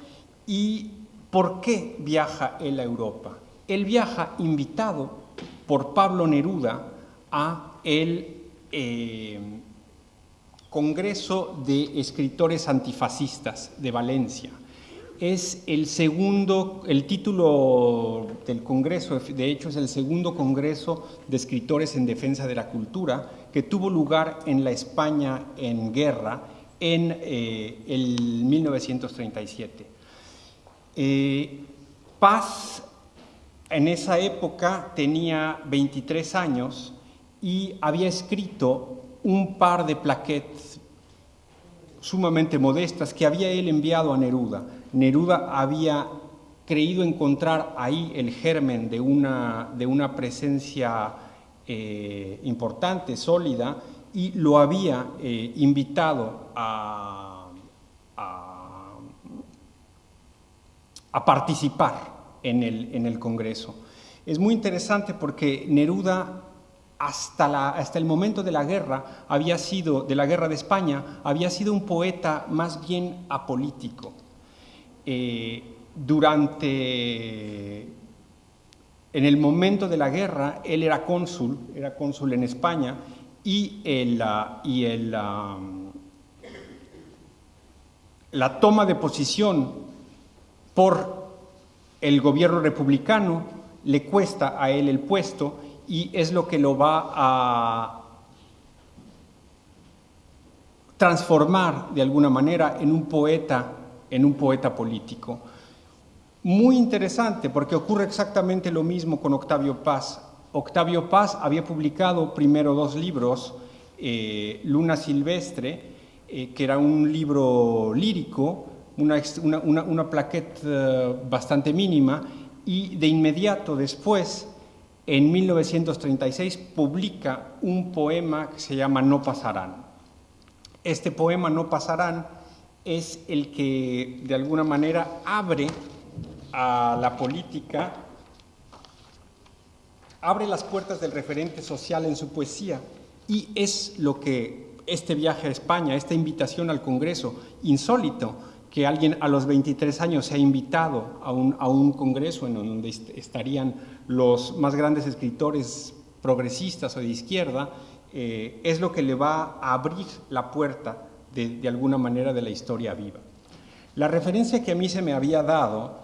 ¿Y por qué viaja él a Europa? Él viaja invitado por Pablo Neruda a el Congreso de Escritores Antifascistas de Valencia. Es el título del Congreso, de hecho es el segundo Congreso de Escritores en Defensa de la Cultura, que tuvo lugar en la España en guerra en el 1937. Paz en esa época tenía 23 años y había escrito un par de plaquettes sumamente modestas que había él enviado a Neruda. Neruda había creído encontrar ahí el germen de una presencia importante, sólida, y lo había invitado a participar en el Congreso. Es muy interesante porque Neruda, hasta el momento de la guerra de España, había sido un poeta más bien apolítico. En el momento de la guerra, él era cónsul en España, y la toma de posición por el gobierno republicano le cuesta a él el puesto, y es lo que lo va a transformar de alguna manera en un poeta político. Muy interesante, porque ocurre exactamente lo mismo con Octavio Paz. Octavio Paz había publicado primero 2 libros, Luna Silvestre, que era un libro lírico, una plaquette bastante mínima, y de inmediato después, en 1936, publica un poema que se llama No pasarán. Este poema, No pasarán, es el que de alguna manera abre a la política, abre las puertas del referente social en su poesía, y es lo que este viaje a España, esta invitación al Congreso, insólito, que alguien a los 23 años se ha invitado a un congreso en donde estarían los más grandes escritores progresistas o de izquierda, es lo que le va a abrir la puerta de alguna manera de la historia viva. La referencia que a mí se me había dado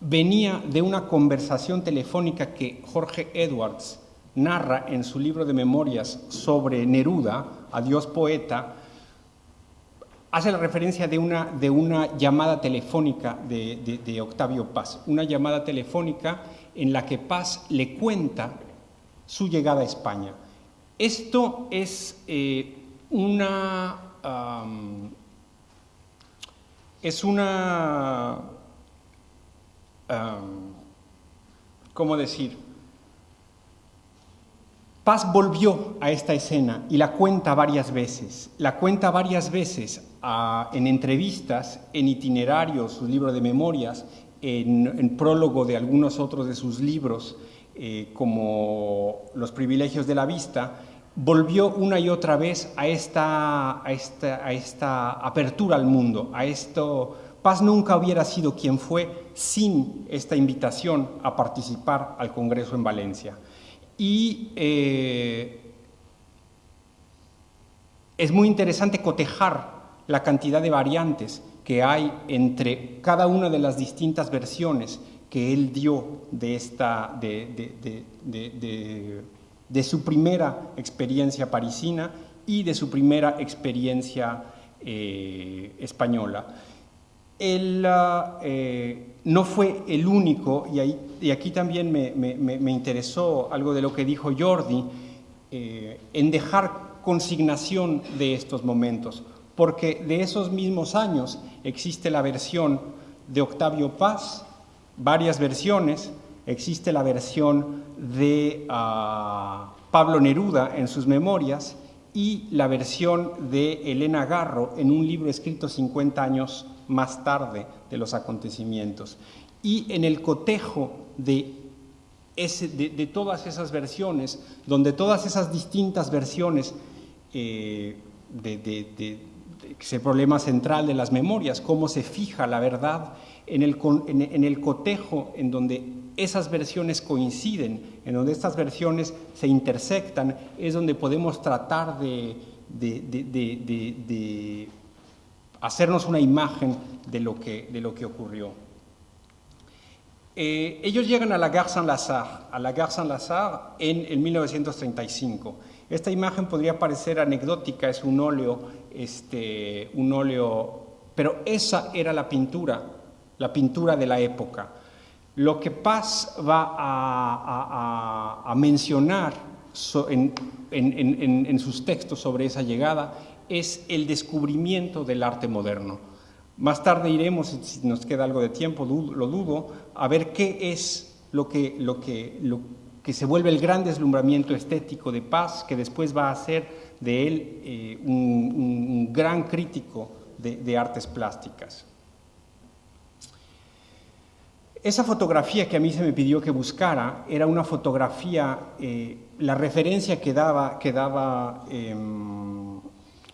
venía de una conversación telefónica que Jorge Edwards narra en su libro de memorias sobre Neruda, Adiós poeta. Hace la referencia de una llamada telefónica de Octavio Paz, una llamada telefónica en la que Paz le cuenta su llegada a España. Esto es ¿cómo decir? Paz volvió a esta escena y la cuenta varias veces. En entrevistas, en itinerarios, su libro de memorias, en prólogo de algunos otros de sus libros, como Los privilegios de la vista. Volvió una y otra vez a esta apertura al mundo, a esto. Paz nunca hubiera sido quien fue sin esta invitación a participar al Congreso en Valencia. Y es muy interesante cotejar la cantidad de variantes que hay entre cada una de las distintas versiones que él dio de su primera experiencia parisina y de su primera experiencia española. Él no fue el único, y aquí también me interesó algo de lo que dijo Jordi, en dejar consignación de estos momentos, porque de esos mismos años existe la versión de Octavio Paz, varias versiones, existe la versión de Pablo Neruda en sus memorias y la versión de Elena Garro en un libro escrito 50 años más tarde de los acontecimientos. Y en el cotejo de todas esas versiones, donde todas esas distintas versiones es el problema central de las memorias, cómo se fija la verdad, en el cotejo en donde esas versiones coinciden, en donde estas versiones se intersectan, es donde podemos tratar de hacernos una imagen de lo que ocurrió. Ellos llegan a la Gare Saint-Lazare en 1935. Esta imagen podría parecer anecdótica, es un óleo, pero esa era la pintura de la época. Lo que Paz va a mencionar en sus textos sobre esa llegada es el descubrimiento del arte moderno. Más tarde iremos, si nos queda algo de tiempo, lo dudo, a ver qué es lo que se vuelve el gran deslumbramiento estético de Paz, que después va a hacer de él un gran crítico de artes plásticas. Esa fotografía que a mí se me pidió que buscara era una fotografía, la referencia que daba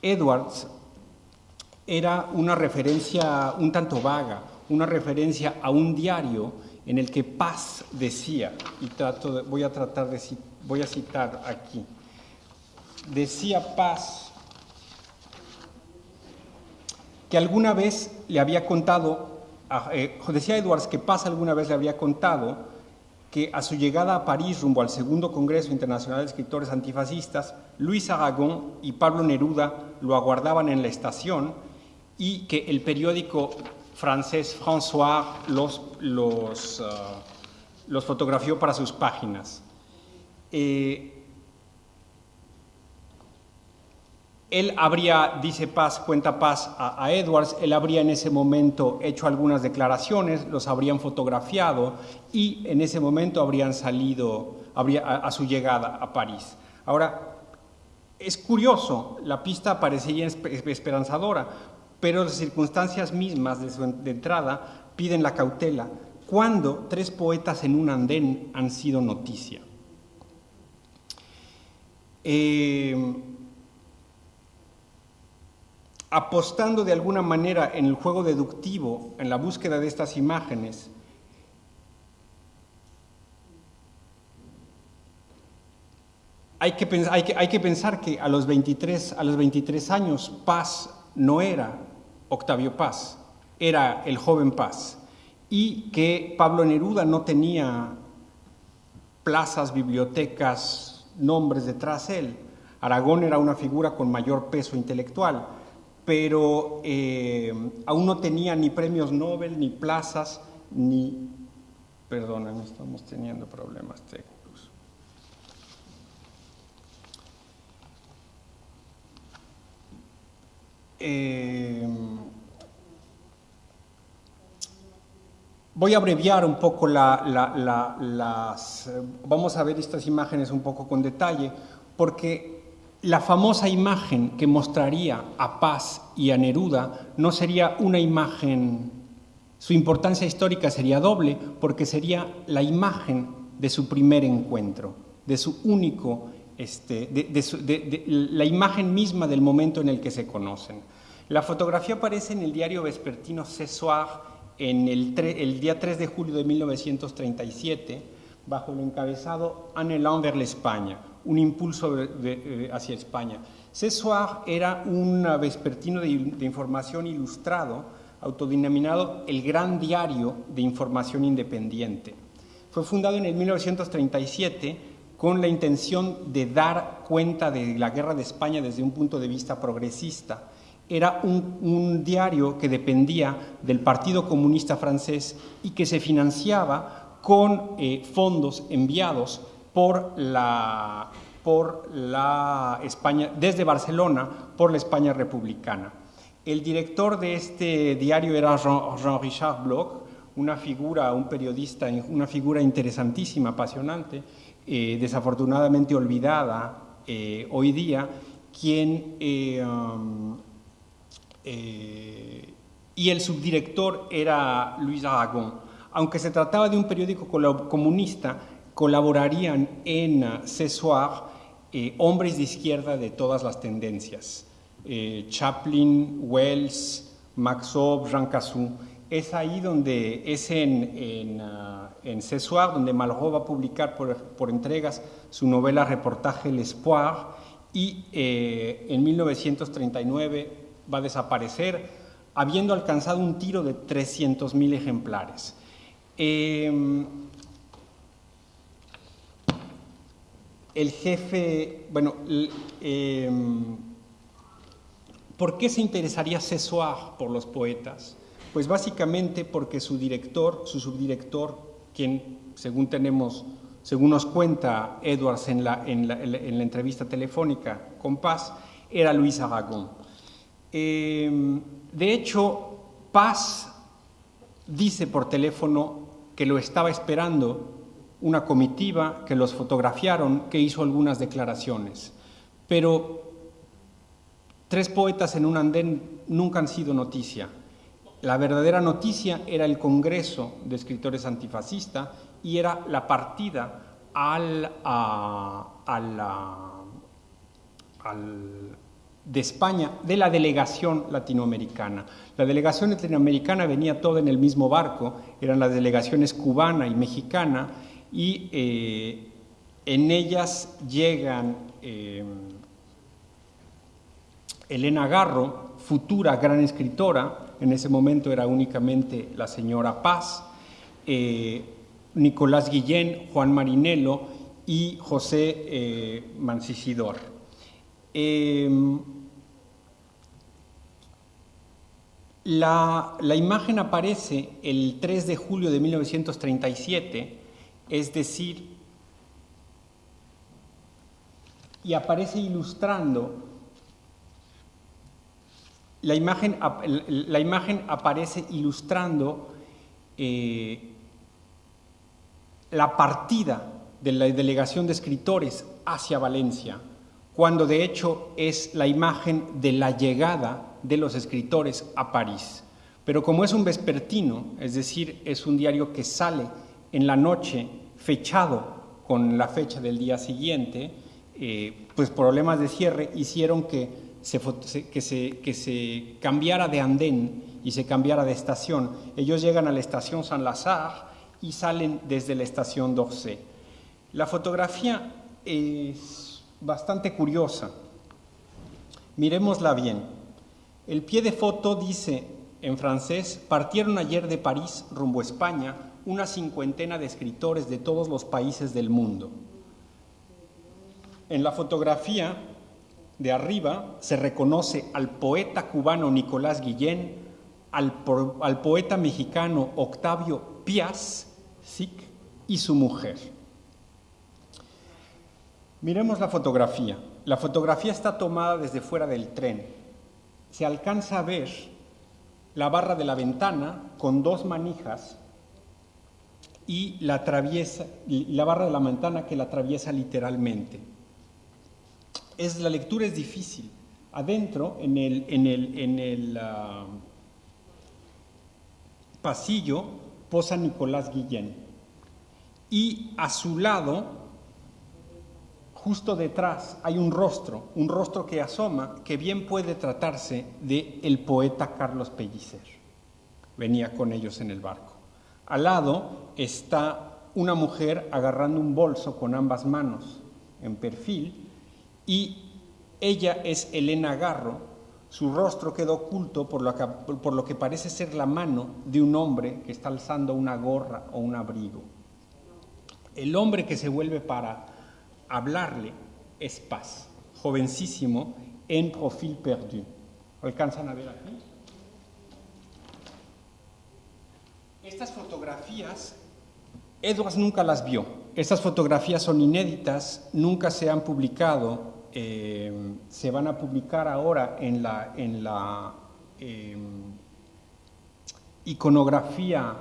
Edwards era una referencia un tanto vaga, una referencia a un diario en el que Paz decía, y voy a citar aquí, decía Paz que alguna vez le había contado, decía Edwards que Paz alguna vez le había contado que a su llegada a París rumbo al segundo Congreso Internacional de Escritores Antifascistas, Luis Aragon y Pablo Neruda lo aguardaban en la estación y que el periódico francés François los fotografió para sus páginas. Él habría, dice Paz, cuenta Paz a Edwards, él habría en ese momento hecho algunas declaraciones, los habrían fotografiado y en ese momento habrían salido a su llegada a París. Ahora, es curioso, la pista parecería esperanzadora, pero las circunstancias mismas de entrada piden la cautela. ¿Cuándo 3 poetas en un andén han sido noticia? Apostando de alguna manera en el juego deductivo, en la búsqueda de estas imágenes, hay que pensar que a los 23 años Paz no era Octavio Paz, era el joven Paz, y que Pablo Neruda no tenía plazas, bibliotecas, nombres detrás de él. Aragón era una figura con mayor peso intelectual, pero aún no tenía ni premios Nobel, ni plazas, ni... Perdóname, estamos teniendo problemas técnicos. Voy a abreviar un poco vamos a ver estas imágenes un poco con detalle, porque la famosa imagen que mostraría a Paz y a Neruda no sería una imagen, su importancia histórica sería doble, porque sería la imagen de su primer encuentro, de su único, la imagen misma del momento en el que se conocen. La fotografía aparece en el diario vespertino Ce Soir en el día 3 de julio de 1937, bajo el encabezado Un élan vers l'Espagne, un impulso hacia España. Ce Soir era un vespertino de información ilustrado, autodenominado el Gran Diario de Información Independiente. Fue fundado en el 1937 con la intención de dar cuenta de la guerra de España desde un punto de vista progresista. era un diario que dependía del Partido Comunista Francés y que se financiaba con fondos enviados por la España, desde Barcelona, por la España republicana. El director de este diario era Jean-Richard Bloch, una figura, un periodista, una figura interesantísima, apasionante, desafortunadamente olvidada hoy día, y el subdirector era Luis Aragon. Aunque se trataba de un periódico comunista, colaborarían en Ce Soir hombres de izquierda de todas las tendencias. Chaplin, Wells, Maxov, Jean Cassou. Es ahí donde, en Ce Soir, donde Malraux va a publicar por entregas su novela reportaje L'Espoir, y en 1939 va a desaparecer, habiendo alcanzado un tiro de 300.000 ejemplares. El jefe, bueno, ¿por qué se interesaría Ce Soir por los poetas? Pues básicamente porque su subdirector, quien según nos cuenta Edwards en la entrevista telefónica con Paz, era Luis Aragon. De hecho, Paz dice por teléfono que lo estaba esperando una comitiva, que los fotografiaron, que hizo algunas declaraciones. Pero 3 poetas en un andén nunca han sido noticia. La verdadera noticia era el Congreso de Escritores Antifascista y era la partida de España, de la delegación latinoamericana. La delegación latinoamericana venía toda en el mismo barco, eran las delegaciones cubana y mexicana, y en ellas llegan Elena Garro, futura gran escritora, en ese momento era únicamente la señora Paz, Nicolás Guillén, Juan Marinello y José Mancisidor. La imagen aparece el 3 de julio de 1937, es decir, y aparece ilustrando. La imagen aparece ilustrando la partida de la delegación de escritores hacia Valencia, cuando de hecho es la imagen de la llegada de los escritores a París. Pero como es un vespertino, es decir, es un diario que sale en la noche, fechado con la fecha del día siguiente, pues problemas de cierre hicieron que se cambiara de andén y se cambiara de estación. Ellos llegan a la estación Saint-Lazare y salen desde la estación d'Orsay. La fotografía es bastante curiosa. Miremosla bien. El pie de foto dice en francés: partieron ayer de París rumbo a España una 50 de escritores de todos los países del mundo. En la fotografía de arriba se reconoce al poeta cubano Nicolás Guillén, al poeta mexicano Octavio Pías, ¿sí?, y su mujer. Miremos la fotografía. La fotografía está tomada desde fuera del tren. Se alcanza a ver la barra de la ventana con 2 manijas y la barra de la ventana que la atraviesa literalmente. La lectura es difícil. Adentro, en el pasillo, posa Nicolás Guillén. Y a su lado, justo detrás, hay un rostro que asoma, que bien puede tratarse del poeta Carlos Pellicer. Venía con ellos en el barco. Al lado está una mujer agarrando un bolso con ambas manos en perfil, y ella es Elena Garro. Su rostro quedó oculto por lo que parece ser la mano de un hombre que está alzando una gorra o un abrigo. El hombre que se vuelve para hablarle es Paz, jovencísimo, en profil perdu. ¿Alcanzan a ver aquí? Estas fotografías, Edwards nunca las vio. Estas fotografías son inéditas, nunca se han publicado. Se van a publicar ahora en la iconografía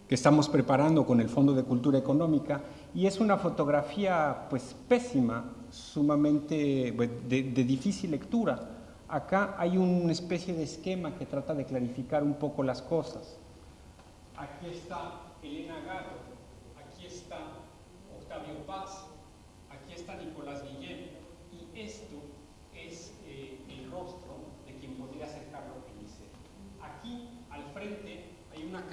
que estamos preparando con el Fondo de Cultura Económica, y es una fotografía pues pésima, sumamente de difícil lectura. Acá hay una especie de esquema que trata de clarificar un poco las cosas. Aquí está Elena Garro, aquí está Octavio Paz, aquí está Nicolás Guillén, y esto es el rostro de quien podría ser Carlo Pellicer. Aquí al frente hay una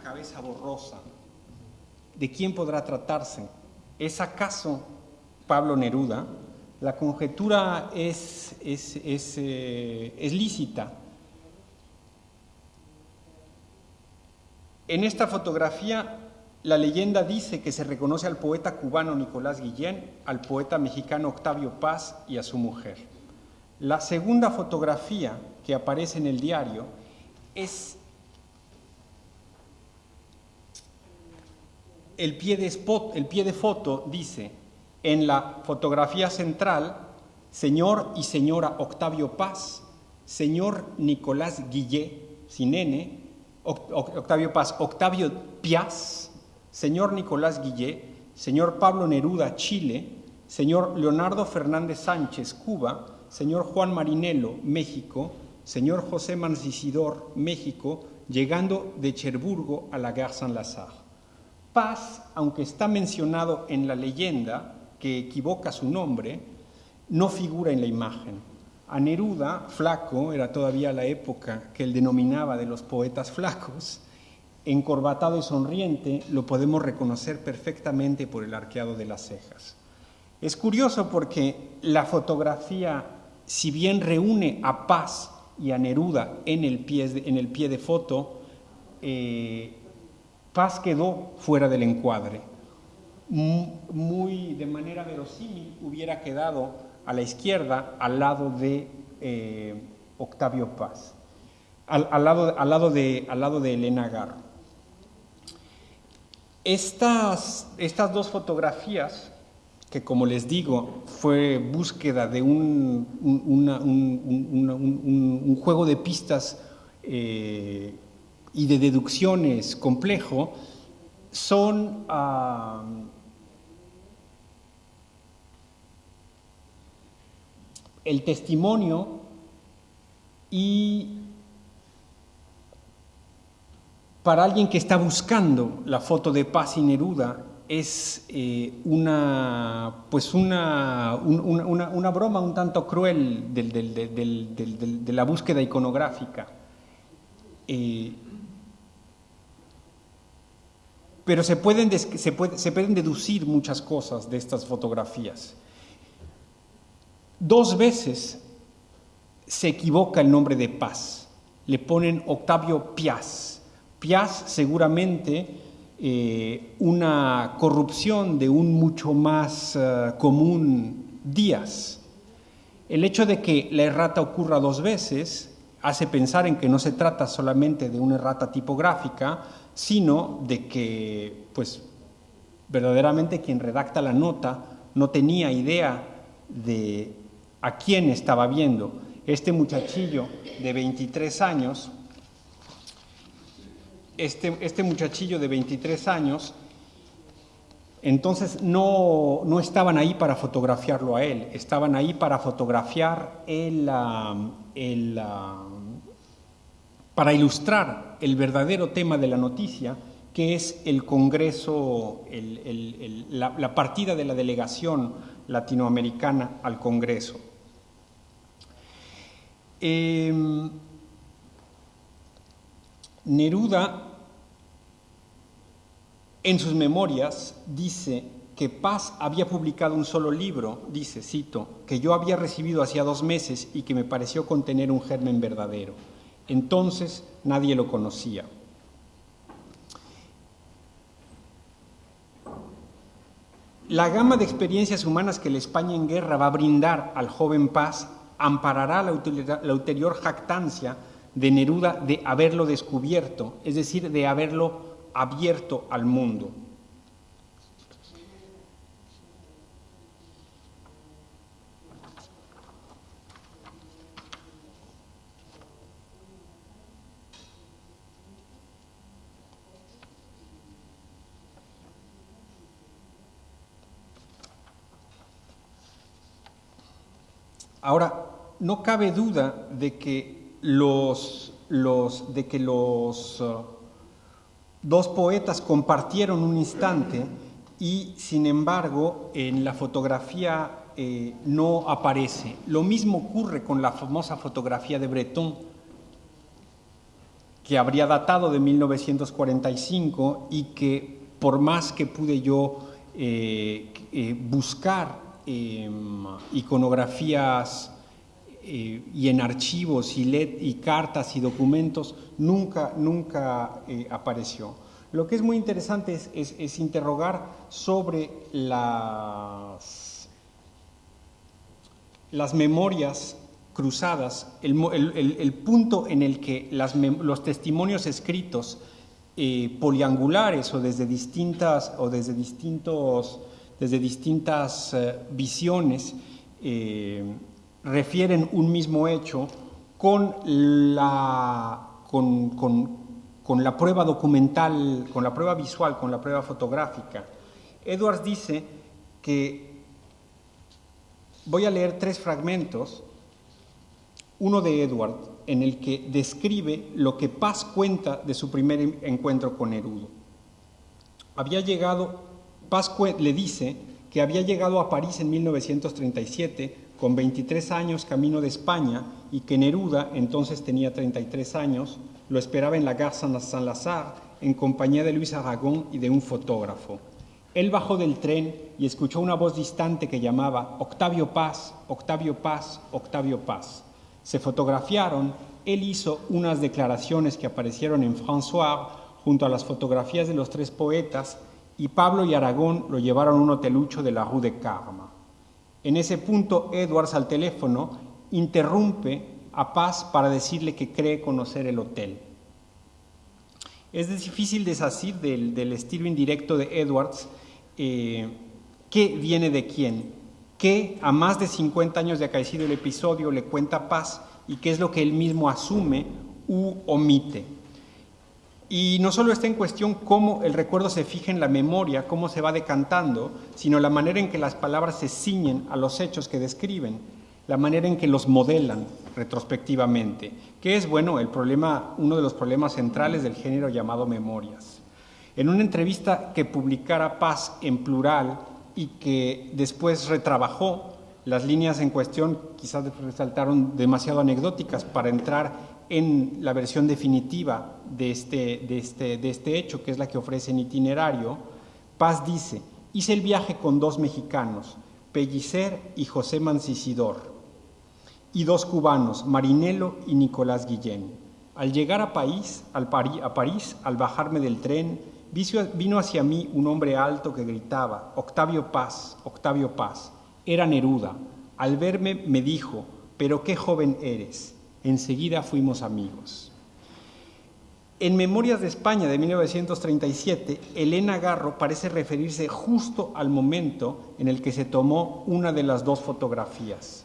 cabeza borrosa. ¿De quién podrá tratarse? ¿Es acaso Pablo Neruda? La conjetura es lícita. En esta fotografía, la leyenda dice que se reconoce al poeta cubano Nicolás Guillén, al poeta mexicano Octavio Paz y a su mujer. La segunda fotografía que aparece en el diario es el pie de foto, dice, en la fotografía central, señor y señora Octavio Paz, señor Nicolás Guillén, sin N, Octavio Paz, Octavio Piaz, señor Nicolás Guillén, señor Pablo Neruda, Chile, señor Leonardo Fernández Sánchez, Cuba, señor Juan Marinello, México, señor José Mancisidor, México, llegando de Cherburgo a la Gare Saint-Lazare. Paz, aunque está mencionado en la leyenda, que equivoca su nombre, no figura en la imagen. A Neruda, flaco, era todavía la época que él denominaba de los poetas flacos, encorbatado y sonriente, lo podemos reconocer perfectamente por el arqueado de las cejas. Es curioso porque la fotografía, si bien reúne a Paz y a Neruda en el pie de foto, Paz quedó fuera del encuadre. Muy de manera verosímil hubiera quedado a la izquierda, al lado de Octavio Paz, al lado de Elena Garro. Estas dos fotografías, que como les digo, fue búsqueda de un juego de pistas y de deducciones complejo, son el testimonio y para alguien que está buscando la foto de Paz y Neruda es una broma un tanto cruel de la búsqueda iconográfica. Pero se pueden deducir muchas cosas de estas fotografías. 2 veces se equivoca el nombre de Paz. Le ponen Octavio Piaz. Piaz seguramente una corrupción de un mucho más común Díaz. El hecho de que la errata ocurra 2 veces hace pensar en que no se trata solamente de una errata tipográfica, sino de que, pues, verdaderamente quien redacta la nota no tenía idea de a quién estaba viendo. Este muchachillo de 23 años, entonces no estaban ahí para fotografiarlo a él, estaban ahí para fotografiar para ilustrar el verdadero tema de la noticia, que es el Congreso, la partida de la delegación latinoamericana al Congreso. Neruda, en sus memorias, dice que Paz había publicado un solo libro, dice, cito, que yo había recibido hacía 2 meses y que me pareció contener un germen verdadero. Entonces nadie lo conocía. La gama de experiencias humanas que la España en guerra va a brindar al joven Paz amparará la ulterior jactancia de Neruda de haberlo descubierto, es decir, de haberlo abierto al mundo. Ahora, no cabe duda de que los dos poetas compartieron un instante y, sin embargo, en la fotografía no aparece. Lo mismo ocurre con la famosa fotografía de Breton, que habría datado de 1945 y que, por más que pude yo buscar iconografías y en archivos y cartas y documentos, nunca apareció. Lo que es muy interesante es interrogar sobre las memorias cruzadas, el punto en el que los testimonios escritos poliangulares o desde distintas visiones refieren un mismo hecho con la prueba documental, con la prueba visual, con la prueba fotográfica. Edwards dice que, voy a leer 3 fragmentos, uno de Edward, en el que describe lo que Paz cuenta de su primer encuentro con Neruda. Paz le dice que había llegado a París en 1937 con 23 años camino de España y que Neruda, entonces tenía 33 años, lo esperaba en la Gare Saint-Lazare en compañía de Luis Aragón y de un fotógrafo. Él bajó del tren y escuchó una voz distante que llamaba «Octavio Paz, Octavio Paz, Octavio Paz». Se fotografiaron, él hizo unas declaraciones que aparecieron en François junto a las fotografías de los 3 poetas y Pablo y Aragón lo llevaron a un hotelucho de la Rue de Carme. En ese punto, Edwards al teléfono interrumpe a Paz para decirle que cree conocer el hotel. Es difícil desasir del estilo indirecto de Edwards qué viene de quién, qué a más de 50 años de acaecido el episodio le cuenta Paz y qué es lo que él mismo asume u omite. Y no solo está en cuestión cómo el recuerdo se fija en la memoria, cómo se va decantando, sino la manera en que las palabras se ciñen a los hechos que describen, la manera en que los modelan retrospectivamente, que es, bueno, uno de los problemas centrales del género llamado memorias. En una entrevista que publicara Paz en plural y que después retrabajó, las líneas en cuestión quizás resultaron demasiado anecdóticas para entrar en la versión definitiva de este hecho, que es la que ofrece en Itinerario. Paz dice: hice el viaje con 2 mexicanos, Pellicer y José Mancisidor, y 2 cubanos, Marinello y Nicolás Guillén. Al llegar a París, al bajarme del tren, vino hacia mí un hombre alto que gritaba: Octavio Paz, Octavio Paz. Era Neruda. Al verme me dijo: pero qué joven eres. Enseguida fuimos amigos. En Memorias de España de 1937, Elena Garro parece referirse justo al momento en el que se tomó una de las 2 fotografías.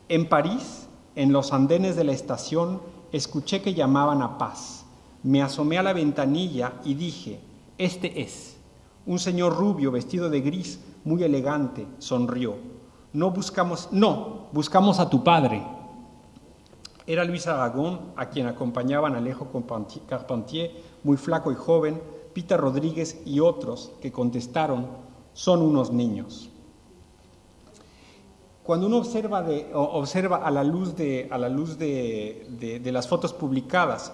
En París, en los andenes de la estación, escuché que llamaban a Paz. Me asomé a la ventanilla y dije: este es. Un señor rubio, vestido de gris, muy elegante, sonrió. No, buscamos a tu padre. Era Luis Aragón, a quien acompañaban Alejo Carpentier, muy flaco y joven, Pita Rodríguez y otros que contestaron: son unos niños. Cuando uno observa a la luz de las fotos publicadas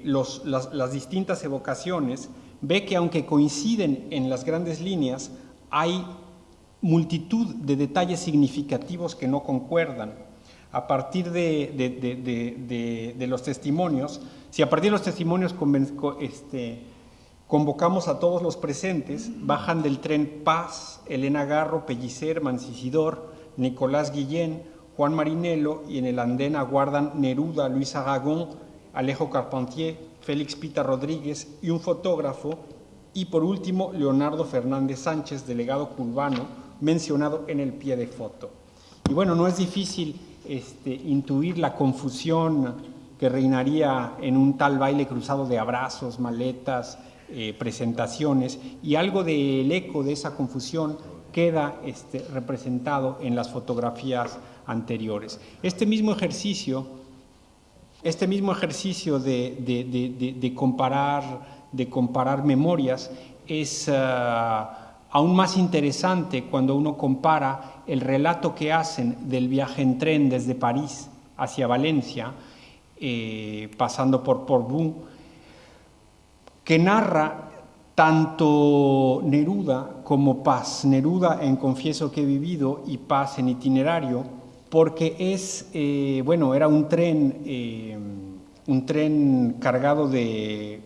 las distintas evocaciones, ve que aunque coinciden en las grandes líneas, hay multitud de detalles significativos que no concuerdan. A partir de los testimonios, si a partir de los testimonios convocamos a todos los presentes, bajan del tren Paz, Elena Garro, Pellicer, Mancisidor, Nicolás Guillén, Juan Marinello, y en el andén aguardan Neruda, Luis Aragón, Alejo Carpentier, Félix Pita Rodríguez y un fotógrafo, y por último Leonardo Fernández Sánchez, delegado cubano, mencionado en el pie de foto. Y bueno, no es difícil intuir la confusión que reinaría en un tal baile cruzado de abrazos, maletas, presentaciones, y algo del eco de esa confusión queda representado en las fotografías anteriores. Este mismo ejercicio de comparar memorias es aún más interesante cuando uno compara el relato que hacen del viaje en tren desde París hacia Valencia, pasando por Portbou, que narra tanto Neruda como Paz. Neruda en Confieso que he vivido y Paz en Itinerario, porque era un tren cargado de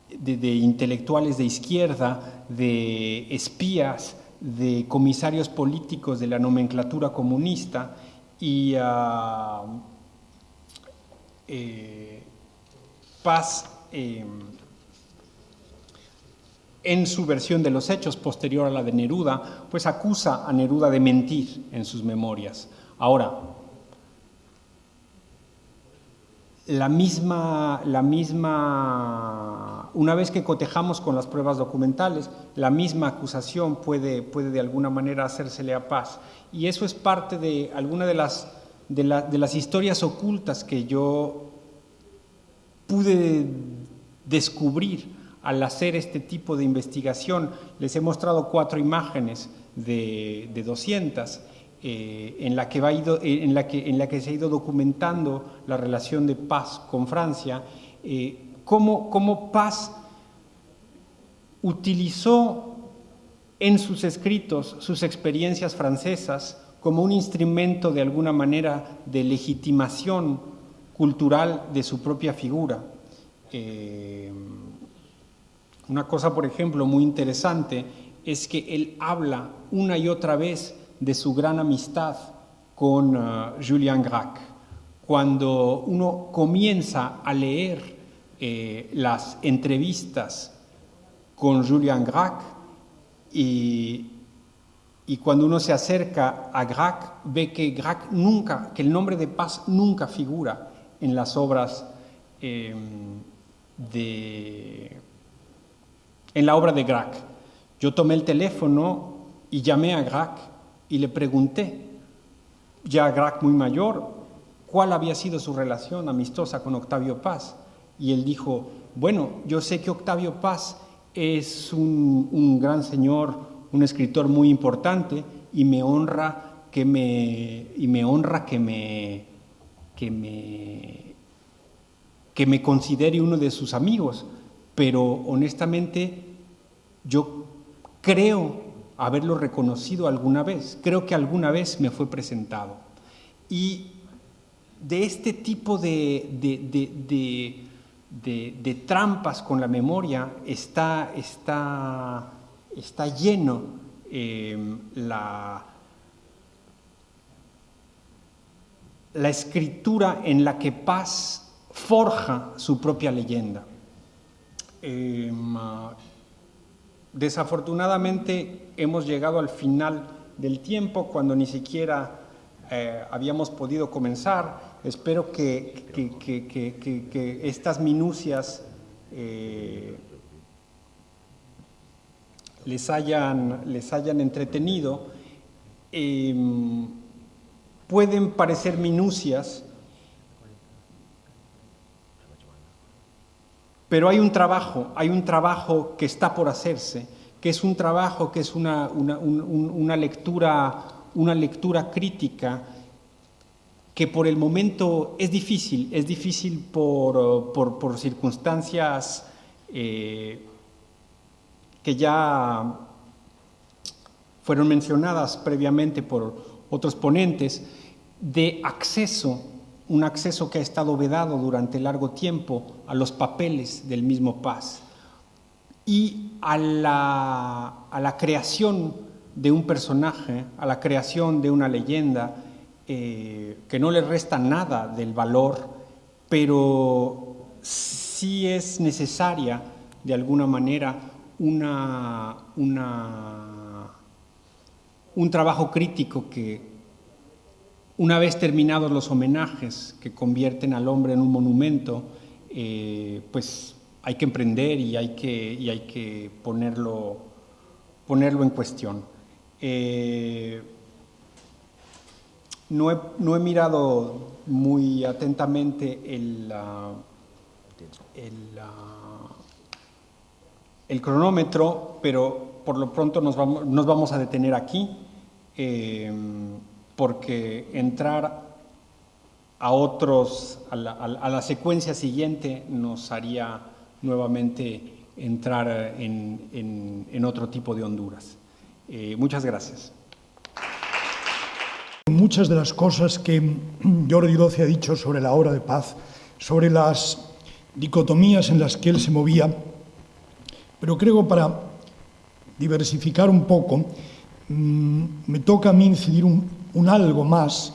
intelectuales de izquierda, de espías, de comisarios políticos de la nomenclatura comunista, y Paz, en su versión de los hechos posterior a la de Neruda, pues acusa a Neruda de mentir en sus memorias. Ahora, una vez que cotejamos con las pruebas documentales, la misma acusación puede de alguna manera hacérsele a Paz. Y eso es parte de alguna de las historias ocultas que yo pude descubrir al hacer este tipo de investigación. Les he mostrado 4 imágenes de 200 en la que se ha ido documentando la relación de Paz con Francia, cómo Paz utilizó en sus escritos sus experiencias francesas como un instrumento de alguna manera de legitimación cultural de su propia figura. Una cosa, por ejemplo, muy interesante es que él habla una y otra vez de su gran amistad con Julian Gracq. Cuando uno comienza a leer las entrevistas con Julian Gracq y cuando uno se acerca a Gracq, ve que que el nombre de Paz nunca figura en las obras en la obra de Gracq. Yo tomé el teléfono y llamé a Gracq y le pregunté, ya Gracq muy mayor, cuál había sido su relación amistosa con Octavio Paz. Y él dijo, bueno, yo sé que Octavio Paz es un gran señor, un escritor muy importante, y me honra que me considere uno de sus amigos, pero honestamente yo creo haberlo reconocido alguna vez, creo que alguna vez me fue presentado. Y de este tipo de trampas con la memoria está lleno la escritura en la que Paz forja su propia leyenda. Desafortunadamente hemos llegado al final del tiempo cuando ni siquiera habíamos podido comenzar. Espero que estas minucias les hayan entretenido. Pueden parecer minucias, pero hay un trabajo que está por hacerse, que es un trabajo que es una lectura crítica que por el momento es difícil por circunstancias que ya fueron mencionadas previamente por otros ponentes, de un acceso que ha estado vedado durante largo tiempo a los papeles del mismo Paz y a la creación de un personaje, a la creación de una leyenda que no le resta nada del valor, pero sí es necesaria de alguna manera un trabajo crítico que, una vez terminados los homenajes que convierten al hombre en un monumento, pues hay que emprender y hay que ponerlo en cuestión. No he mirado muy atentamente el cronómetro, pero por lo pronto nos vamos a detener aquí, porque entrar a la secuencia siguiente nos haría nuevamente entrar en otro tipo de Honduras. Muchas gracias.
Muchas de las cosas que Jordi Doce ha dicho sobre la obra de Paz, sobre las dicotomías en las que él se movía, pero creo que para diversificar un poco, me toca a mí incidir un algo más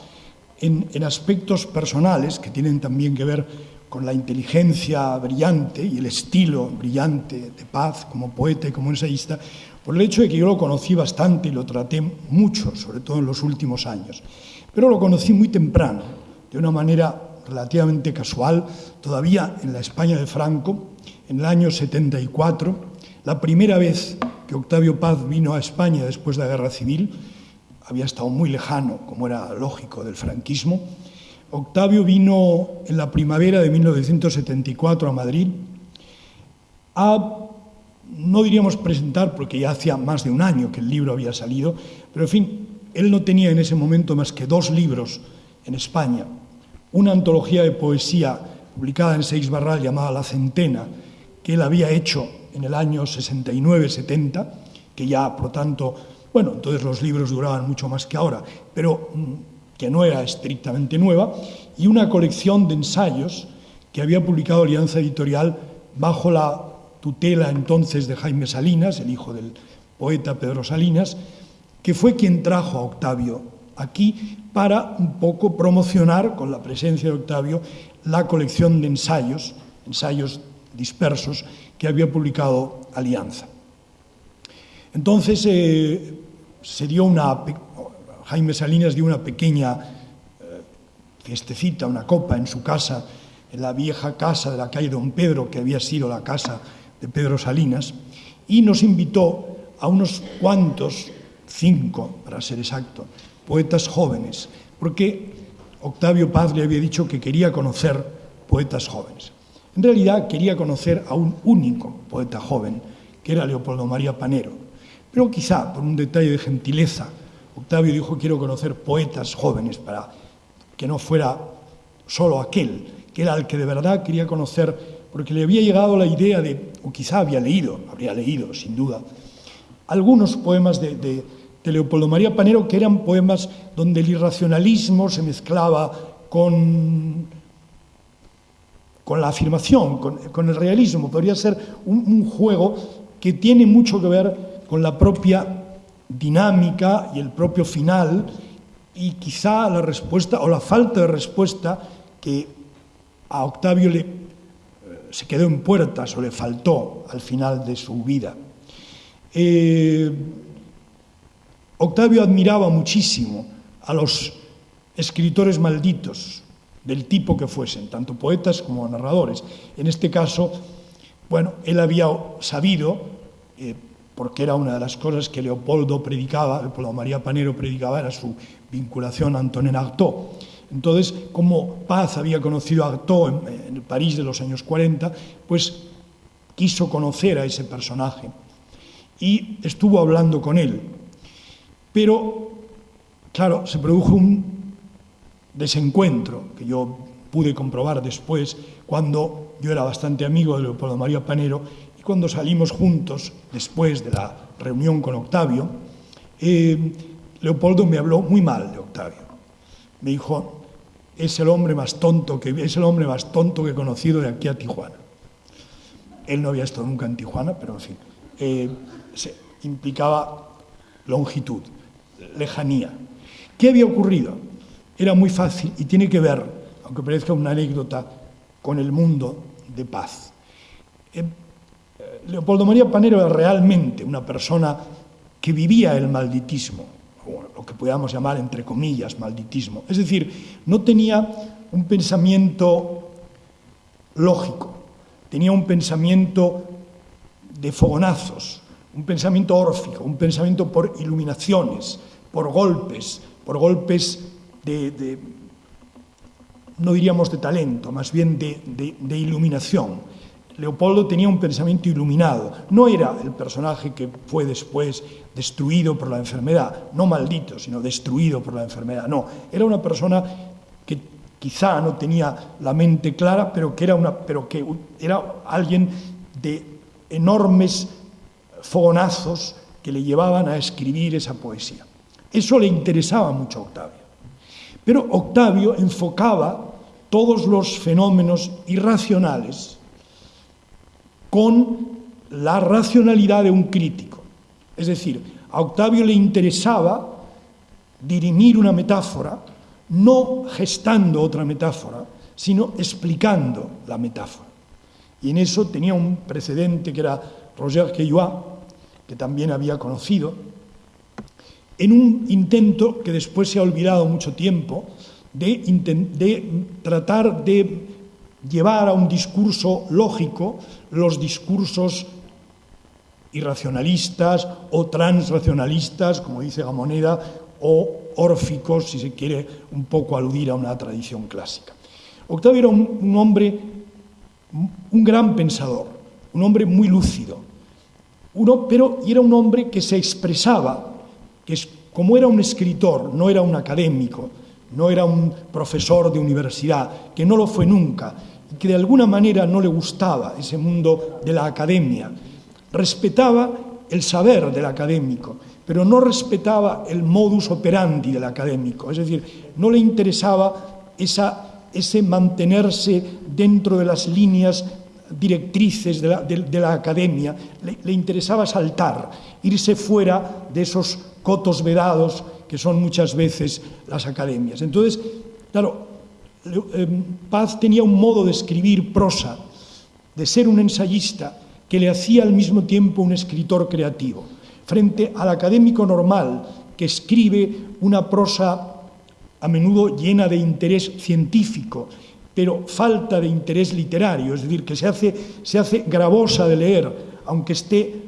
en aspectos personales que tienen también que ver con la inteligencia brillante y el estilo brillante de Paz como poeta y como ensayista, por el hecho de que yo lo conocí bastante y lo traté mucho, sobre todo en los últimos años. Pero lo conocí muy temprano, de una manera relativamente casual, todavía en la España de Franco, en el año 74, la primera vez que Octavio Paz vino a España después de la Guerra Civil. Había estado muy lejano, como era lógico, del franquismo. Octavio vino en la primavera de 1974 a Madrid no diríamos presentar, porque ya hacía más de un año que el libro había salido, pero en fin, él no tenía en ese momento más que 2 libros en España. Una antología de poesía publicada en Seix Barral llamada La Centena, que él había hecho en el año 69-70, que ya, por lo tanto, bueno, entonces los libros duraban mucho más que ahora, pero que no era estrictamente nueva, y una colección de ensayos que había publicado Alianza Editorial bajo la tutela entonces de Jaime Salinas, el hijo del poeta Pedro Salinas, que fue quien trajo a Octavio aquí para un poco promocionar, con la presencia de Octavio, la colección de ensayos dispersos que había publicado Alianza. Entonces Jaime Salinas dio una pequeña fiestecita, una copa en su casa, en la vieja casa de la calle Don Pedro, que había sido la casa de Pedro Salinas, y nos invitó a unos cuantos, 5 para ser exacto, poetas jóvenes, porque Octavio Paz le había dicho que quería conocer poetas jóvenes. En realidad quería conocer a un único poeta joven, que era Leopoldo María Panero, pero quizá por un detalle de gentileza, Octavio dijo: quiero conocer poetas jóvenes, para que no fuera solo aquel, que era el que de verdad quería conocer, porque le había llegado la idea de, o quizá habría leído sin duda, algunos poemas de Leopoldo María Panero, que eran poemas donde el irracionalismo se mezclaba con la afirmación, con el realismo. Podría ser un juego que tiene mucho que ver con la propia dinámica y el propio final, y quizá la respuesta o la falta de respuesta que a Octavio se quedó en puertas o le faltó al final de su vida. Octavio admiraba muchísimo a los escritores malditos, del tipo que fuesen, tanto poetas como narradores. En este caso, bueno, él había sabido, porque era una de las cosas que Leopoldo María Panero predicaba, era su vinculación a Antonin Artaud. Entonces, como Paz había conocido a Artaud en el París de los años 40, pues quiso conocer a ese personaje y estuvo hablando con él. Pero, claro, se produjo un desencuentro que yo pude comprobar después, cuando yo era bastante amigo de Leopoldo María Panero, y cuando salimos juntos después de la reunión con Octavio, Leopoldo me habló muy mal de Octavio. Me dijo: es el hombre más tonto que he conocido de aquí a Tijuana. Él no había estado nunca en Tijuana, pero en fin, implicaba longitud, lejanía. ¿Qué había ocurrido? era muy fácil y tiene que ver, aunque parezca una anécdota, con el mundo de Paz. Leopoldo María Panero era realmente una persona que vivía el malditismo, o lo que podamos llamar, entre comillas, malditismo. Es decir, no tenía un pensamiento lógico, tenía un pensamiento de fogonazos, un pensamiento órfico, un pensamiento por iluminaciones, por golpes de no diríamos de talento, más bien de iluminación. Leopoldo tenía un pensamiento iluminado. No era el personaje que fue después destruido por la enfermedad, no maldito, sino destruido por la enfermedad. No, era una persona que quizá no tenía la mente clara, pero que era alguien de enormes fogonazos que le llevaban a escribir esa poesía. Eso le interesaba mucho a Octavio. Pero Octavio enfocaba todos los fenómenos irracionales con la racionalidad de un crítico. Es decir, a Octavio le interesaba dirimir una metáfora, no gestando otra metáfora, sino explicando la metáfora. Y en eso tenía un precedente que era Roger Caillois, que también había conocido, en un intento que después se ha olvidado mucho tiempo, de tratar de llevar a un discurso lógico los discursos irracionalistas o transracionalistas, como dice Gamoneda, o órficos, si se quiere un poco aludir a una tradición clásica. Octavio era un hombre, un gran pensador, un hombre muy lúcido, pero era un hombre que se expresaba, como era un escritor, no era un académico, no era un profesor de universidad, que no lo fue nunca, y que de alguna manera no le gustaba ese mundo de la academia. Respetaba el saber del académico, pero no respetaba el modus operandi del académico, es decir, no le interesaba ese mantenerse dentro de las líneas directrices de la academia, le interesaba saltar, irse fuera de esos cotos vedados que son muchas veces las academias. Entonces, claro, Paz tenía un modo de escribir prosa, de ser un ensayista, que le hacía al mismo tiempo un escritor creativo, frente al académico normal, que escribe una prosa a menudo llena de interés científico, pero falta de interés literario, es decir, que se hace gravosa de leer, aunque esté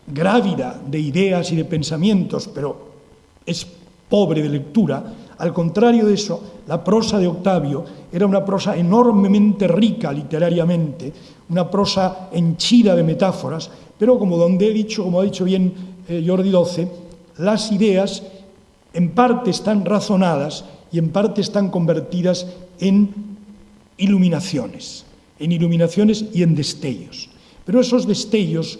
grávida de ideas y de pensamientos, pero es pobre de lectura. Al contrario de eso, la prosa de Octavio era una prosa enormemente rica literariamente, una prosa henchida de metáforas, pero como ha dicho bien Jordi Doce, las ideas en parte están razonadas y en parte están convertidas en iluminaciones y en destellos. Pero esos destellos,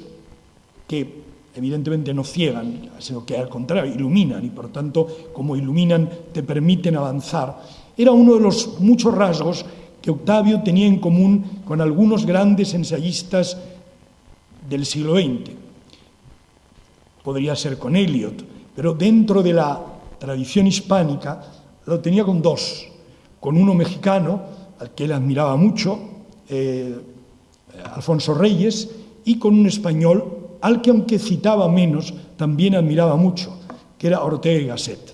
que evidentemente no ciegan, sino que al contrario iluminan, y por tanto, como iluminan, te permiten avanzar, era uno de los muchos rasgos que Octavio tenía en común con algunos grandes ensayistas del siglo XX. Podría ser con Eliot, pero dentro de la tradición hispánica lo tenía con dos, con uno mexicano, al que él admiraba mucho, Alfonso Reyes, y con un español, al que aunque citaba menos, también admiraba mucho, que era Ortega y Gasset.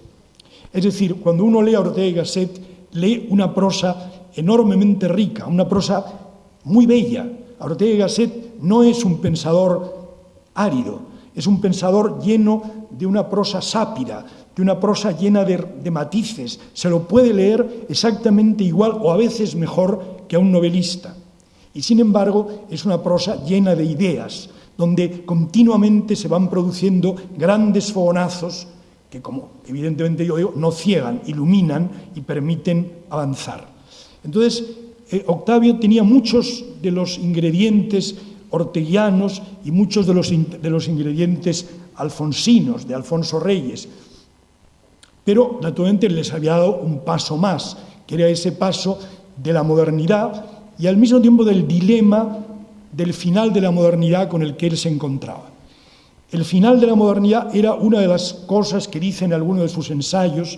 Es decir, cuando uno lee a Ortega y Gasset, lee una prosa enormemente rica, una prosa muy bella. Ortega y Gasset no es un pensador árido, es un pensador lleno de una prosa sápida, de una prosa llena de matices. Se lo puede leer exactamente igual o a veces mejor que a un novelista. Y sin embargo, es una prosa llena de ideas, donde continuamente se van produciendo grandes fogonazos que, como evidentemente yo digo, no ciegan, iluminan y permiten avanzar. Entonces, Octavio tenía muchos de los ingredientes orteguianos y muchos de los ingredientes alfonsinos, de Alfonso Reyes, pero naturalmente les había dado un paso más, que era ese paso de la modernidad y al mismo tiempo del dilema del final de la modernidad con el que él se encontraba. El final de la modernidad era una de las cosas que dice en alguno de sus ensayos,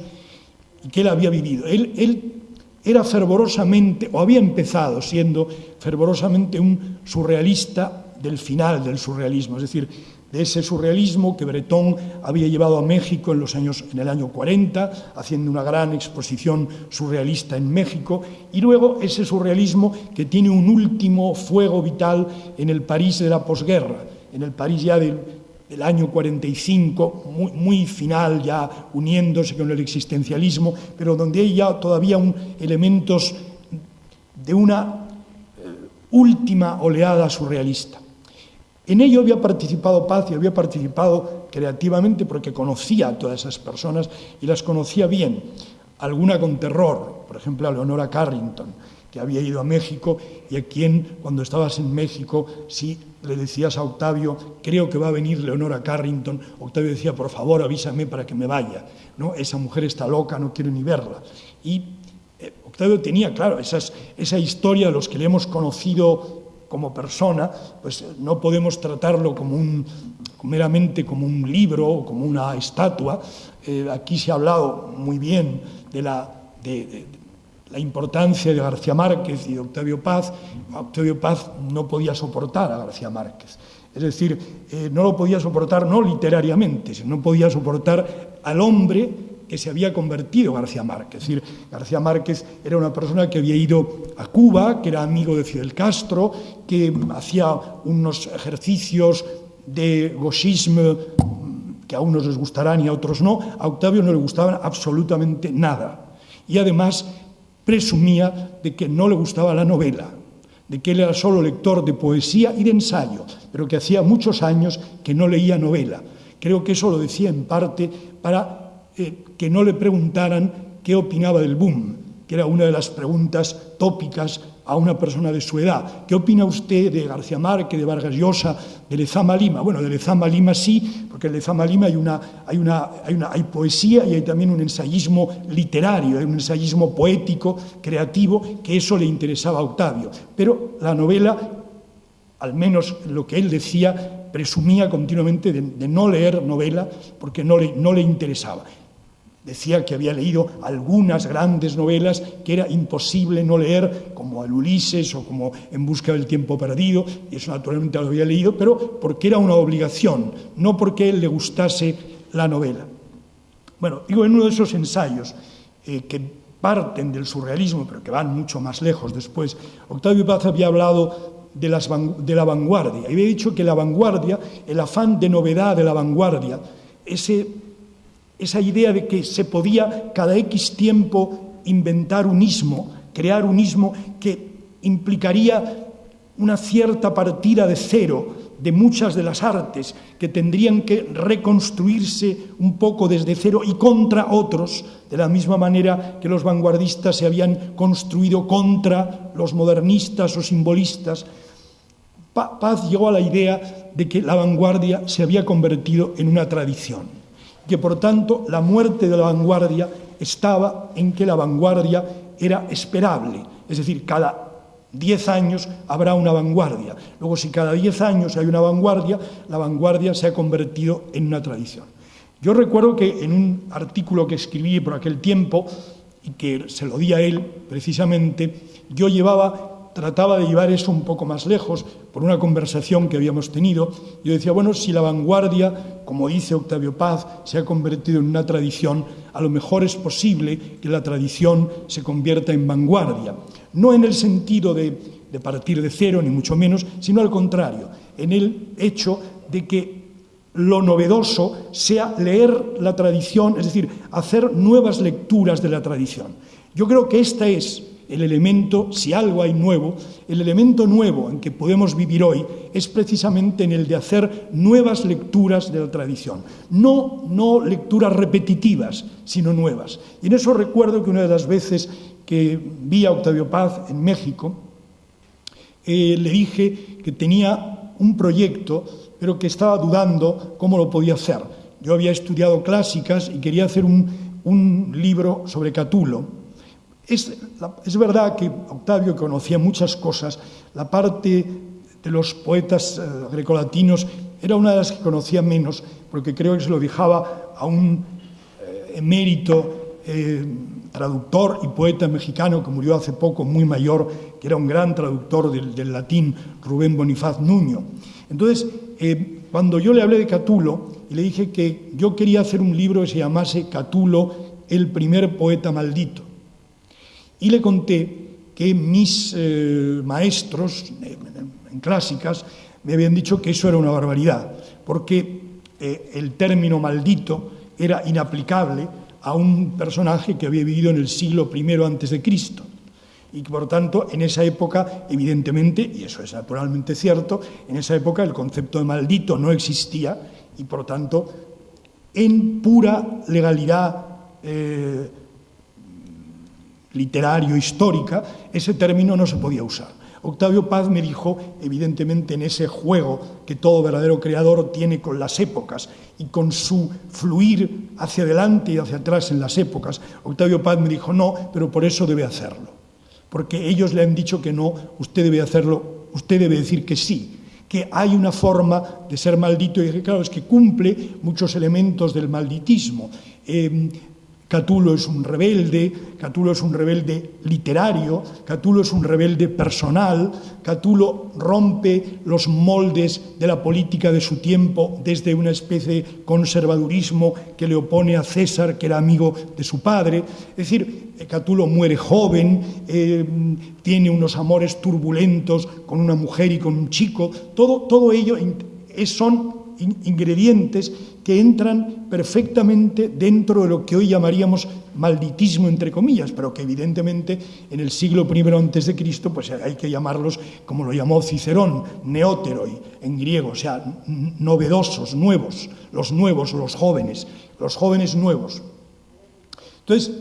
y que él había vivido. Él era fervorosamente, o había empezado siendo fervorosamente un surrealista del final del surrealismo, es decir, de ese surrealismo que Breton había llevado a México en el año 40, haciendo una gran exposición surrealista en México, y luego ese surrealismo que tiene un último fuego vital en el París de la posguerra, en el París ya del año 45, muy final, ya uniéndose con el existencialismo, pero donde hay ya todavía elementos de una última oleada surrealista. En ello había participado Paz y había participado creativamente porque conocía a todas esas personas y las conocía bien, alguna con terror, por ejemplo a Leonora Carrington, que había ido a México y a quien cuando estabas en México, si le decías a Octavio, creo que va a venir Leonora Carrington, Octavio decía, por favor avísame para que me vaya, ¿no? Esa mujer está loca, no quiero ni verla. Y Octavio tenía, claro, esa historia de los que le hemos conocido como persona, pues no podemos tratarlo meramente como un libro o como una estatua. Aquí se ha hablado muy bien de la importancia de García Márquez y de Octavio Paz. Octavio Paz no podía soportar a García Márquez. Es decir, no lo podía soportar no literariamente, sino no podía soportar al hombre que se había convertido García Márquez. Es decir, García Márquez era una persona que había ido a Cuba, que era amigo de Fidel Castro, que hacía unos ejercicios de gauchisme que a unos les gustarán y a otros no. A Octavio no le gustaban absolutamente nada. Y además presumía de que no le gustaba la novela, de que él era solo lector de poesía y de ensayo, pero que hacía muchos años que no leía novela. Creo que eso lo decía en parte para que no le preguntaran qué opinaba del boom, que era una de las preguntas tópicas a una persona de su edad. ¿Qué opina usted de García Márquez, de Vargas Llosa, de Lezama Lima? Bueno, de Lezama Lima sí, porque en Lezama Lima hay poesía y hay también un ensayismo literario, hay un ensayismo poético, creativo, que eso le interesaba a Octavio. Pero la novela, al menos lo que él decía, presumía continuamente de no leer novela porque no le interesaba. Decía que había leído algunas grandes novelas que era imposible no leer, como el Ulises o como En busca del tiempo perdido, y eso naturalmente lo había leído, pero porque era una obligación, no porque a él le gustase la novela. Bueno, digo, en uno de esos ensayos que parten del surrealismo, pero que van mucho más lejos después, Octavio Paz había hablado de la vanguardia, y había dicho que la vanguardia, el afán de novedad de la vanguardia, esa idea de que se podía cada X tiempo inventar un ismo, crear un ismo que implicaría una cierta partida de cero de muchas de las artes que tendrían que reconstruirse un poco desde cero y contra otros, de la misma manera que los vanguardistas se habían construido contra los modernistas o simbolistas. Paz llegó a la idea de que la vanguardia se había convertido en una tradición, que por tanto la muerte de la vanguardia estaba en que la vanguardia era esperable, es decir, cada 10 años habrá una vanguardia. Luego, si cada 10 años hay una vanguardia, la vanguardia se ha convertido en una tradición. Yo recuerdo que en un artículo que escribí por aquel tiempo, y que se lo di a él precisamente, yo trataba de llevar eso un poco más lejos por una conversación que habíamos tenido. Yo decía, bueno, si la vanguardia, como dice Octavio Paz, se ha convertido en una tradición, a lo mejor es posible que la tradición se convierta en vanguardia. No en el sentido de partir de cero, ni mucho menos, sino al contrario, en el hecho de que lo novedoso sea leer la tradición, es decir, hacer nuevas lecturas de la tradición. Yo creo que este es el elemento, si algo hay nuevo, el elemento nuevo en que podemos vivir hoy es precisamente en el de hacer nuevas lecturas de la tradición. No lecturas repetitivas, sino nuevas. Y en eso recuerdo que una de las veces que vi a Octavio Paz en México, le dije que tenía un proyecto, pero que estaba dudando cómo lo podía hacer. Yo había estudiado clásicas y quería hacer un libro sobre Catulo. Es verdad que Octavio conocía muchas cosas, la parte de los poetas grecolatinos era una de las que conocía menos, porque creo que se lo dejaba a un emérito traductor y poeta mexicano que murió hace poco, muy mayor, que era un gran traductor del latín, Rubén Bonifaz Nuño. Entonces, cuando yo le hablé de Catulo y le dije que yo quería hacer un libro que se llamase Catulo, el primer poeta maldito, y le conté que mis maestros en clásicas me habían dicho que eso era una barbaridad, porque el término maldito era inaplicable a un personaje que había vivido en el siglo I antes de Cristo, y que por tanto en esa época, evidentemente, y eso es naturalmente cierto, en esa época el concepto de maldito no existía, y por tanto en pura legalidad literario-histórica ese término no se podía usar. Octavio Paz me dijo, evidentemente en ese juego que todo verdadero creador tiene con las épocas y con su fluir hacia adelante y hacia atrás en las épocas, Octavio Paz me dijo, no, pero por eso debe hacerlo, porque ellos le han dicho que no, usted debe hacerlo, usted debe decir que sí, que hay una forma de ser maldito, y dije, claro, es que cumple muchos elementos del malditismo. Catulo es un rebelde literario, Catulo es un rebelde personal, Catulo rompe los moldes de la política de su tiempo desde una especie de conservadurismo que le opone a César, que era amigo de su padre. Es decir, Catulo muere joven, tiene unos amores turbulentos con una mujer y con un chico. Todo ello son ingredientes que entran perfectamente dentro de lo que hoy llamaríamos malditismo, entre comillas, pero que evidentemente en el siglo I antes de Cristo pues hay que llamarlos como lo llamó Cicerón, neóteroi en griego, o sea, novedosos, nuevos, los jóvenes nuevos. Entonces,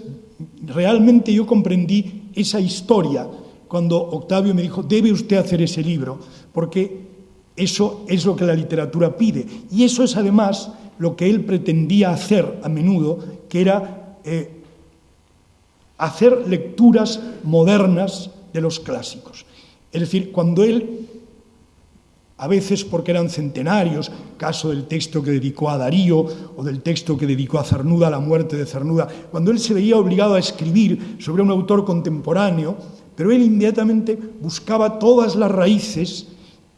realmente yo comprendí esa historia cuando Octavio me dijo, debe usted hacer ese libro, porque eso es lo que la literatura pide. Y eso es además lo que él pretendía hacer a menudo, que era hacer lecturas modernas de los clásicos. Es decir, cuando él, a veces porque eran centenarios, caso del texto que dedicó a Darío o del texto que dedicó a Cernuda, la muerte de Cernuda, cuando él se veía obligado a escribir sobre un autor contemporáneo, pero él inmediatamente buscaba todas las raíces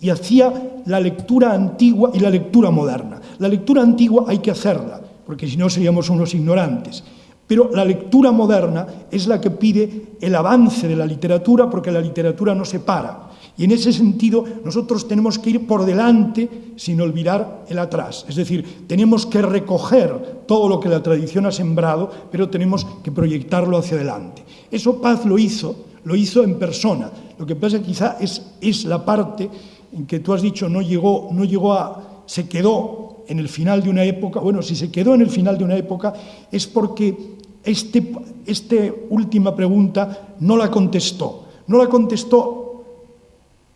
y hacía la lectura antigua y la lectura moderna. La lectura antigua hay que hacerla, porque si no seríamos unos ignorantes. Pero la lectura moderna es la que pide el avance de la literatura, porque la literatura no se para. Y en ese sentido nosotros tenemos que ir por delante sin olvidar el atrás. Es decir, tenemos que recoger todo lo que la tradición ha sembrado, pero tenemos que proyectarlo hacia adelante. Eso Paz lo hizo en persona. Lo que pasa quizá es la parte en que tú has dicho se quedó en el final de una época. Bueno, si se quedó en el final de una época es porque esta última pregunta no la contestó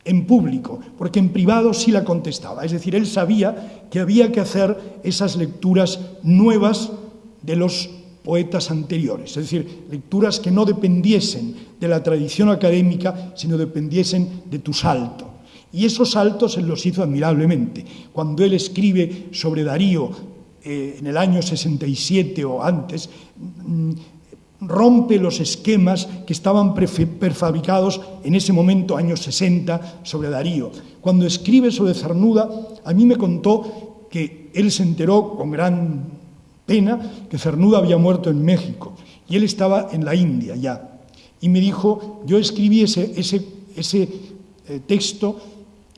en público, porque en privado sí la contestaba. Es decir, él sabía que había que hacer esas lecturas nuevas de los poetas anteriores, es decir, lecturas que no dependiesen de la tradición académica, sino dependiesen de tu salto. Y esos saltos él los hizo admirablemente. Cuando él escribe sobre Darío en el año 67 o antes, rompe los esquemas que estaban prefabricados en ese momento, años 60, sobre Darío. Cuando escribe sobre Cernuda, a mí me contó que él se enteró con gran pena que Cernuda había muerto en México y él estaba en la India ya. Y me dijo, yo escribí ese texto,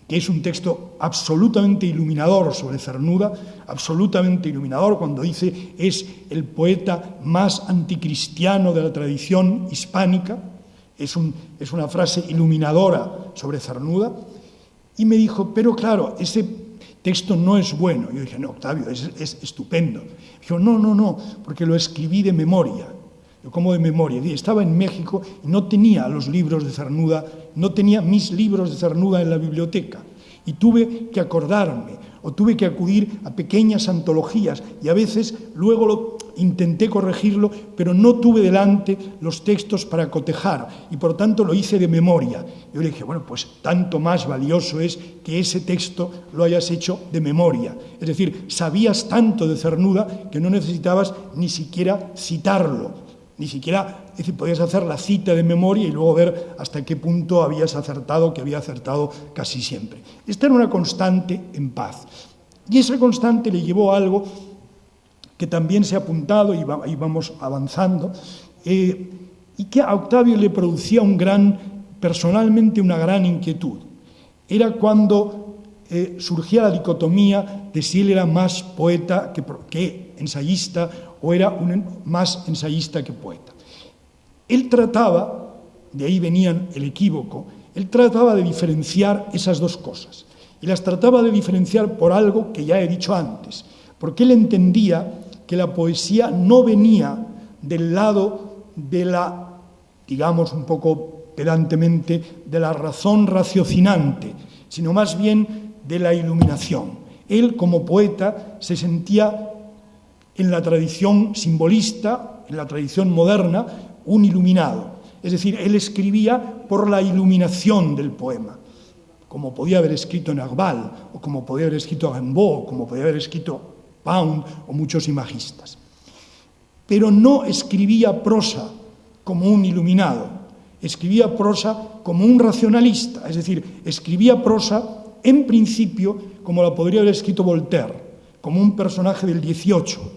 que es un texto absolutamente iluminador sobre Cernuda, absolutamente iluminador, cuando dice es el poeta más anticristiano de la tradición hispánica, es una frase iluminadora sobre Cernuda, y me dijo, pero claro, ese texto no es bueno. Yo dije, no, Octavio, es estupendo. Dijo, no, porque lo escribí de memoria. Yo, ¿cómo de memoria? Estaba en México y no tenía los libros de Cernuda, no tenía mis libros de Cernuda en la biblioteca. Y tuve que acordarme, o tuve que acudir a pequeñas antologías, y a veces luego intenté corregirlo, pero no tuve delante los textos para cotejar, y por tanto lo hice de memoria. Yo le dije, bueno, pues tanto más valioso es que ese texto lo hayas hecho de memoria. Es decir, sabías tanto de Cernuda que no necesitabas ni siquiera citarlo, Ni siquiera, es decir, podías hacer la cita de memoria y luego ver hasta qué punto habías acertado, que había acertado casi siempre. Esta era una constante en Paz. Y esa constante le llevó a algo que también se ha apuntado y vamos avanzando, y que a Octavio le producía personalmente una gran inquietud. Era cuando surgía la dicotomía de si él era más poeta que ensayista o era más ensayista que poeta. Él trataba, de ahí venía el equívoco, él trataba de diferenciar esas dos cosas. Y las trataba de diferenciar por algo que ya he dicho antes, porque él entendía que la poesía no venía del lado de la, digamos un poco pedantemente, de la razón raciocinante, sino más bien de la iluminación. Él, como poeta, se sentía en la tradición simbolista, en la tradición moderna, un iluminado. Es decir, él escribía por la iluminación del poema, como podía haber escrito Nerval, o como podía haber escrito Rimbaud, o como podía haber escrito Pound, o muchos imagistas. Pero no escribía prosa como un iluminado, escribía prosa como un racionalista, es decir, escribía prosa en principio como la podría haber escrito Voltaire, como un personaje del 18.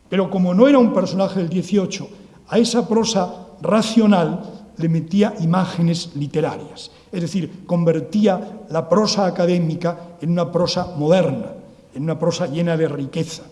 Pero como no era un personaje del 18, a esa prosa racional le metía imágenes literarias. Es decir, convertía la prosa académica en una prosa moderna, en una prosa llena de riqueza.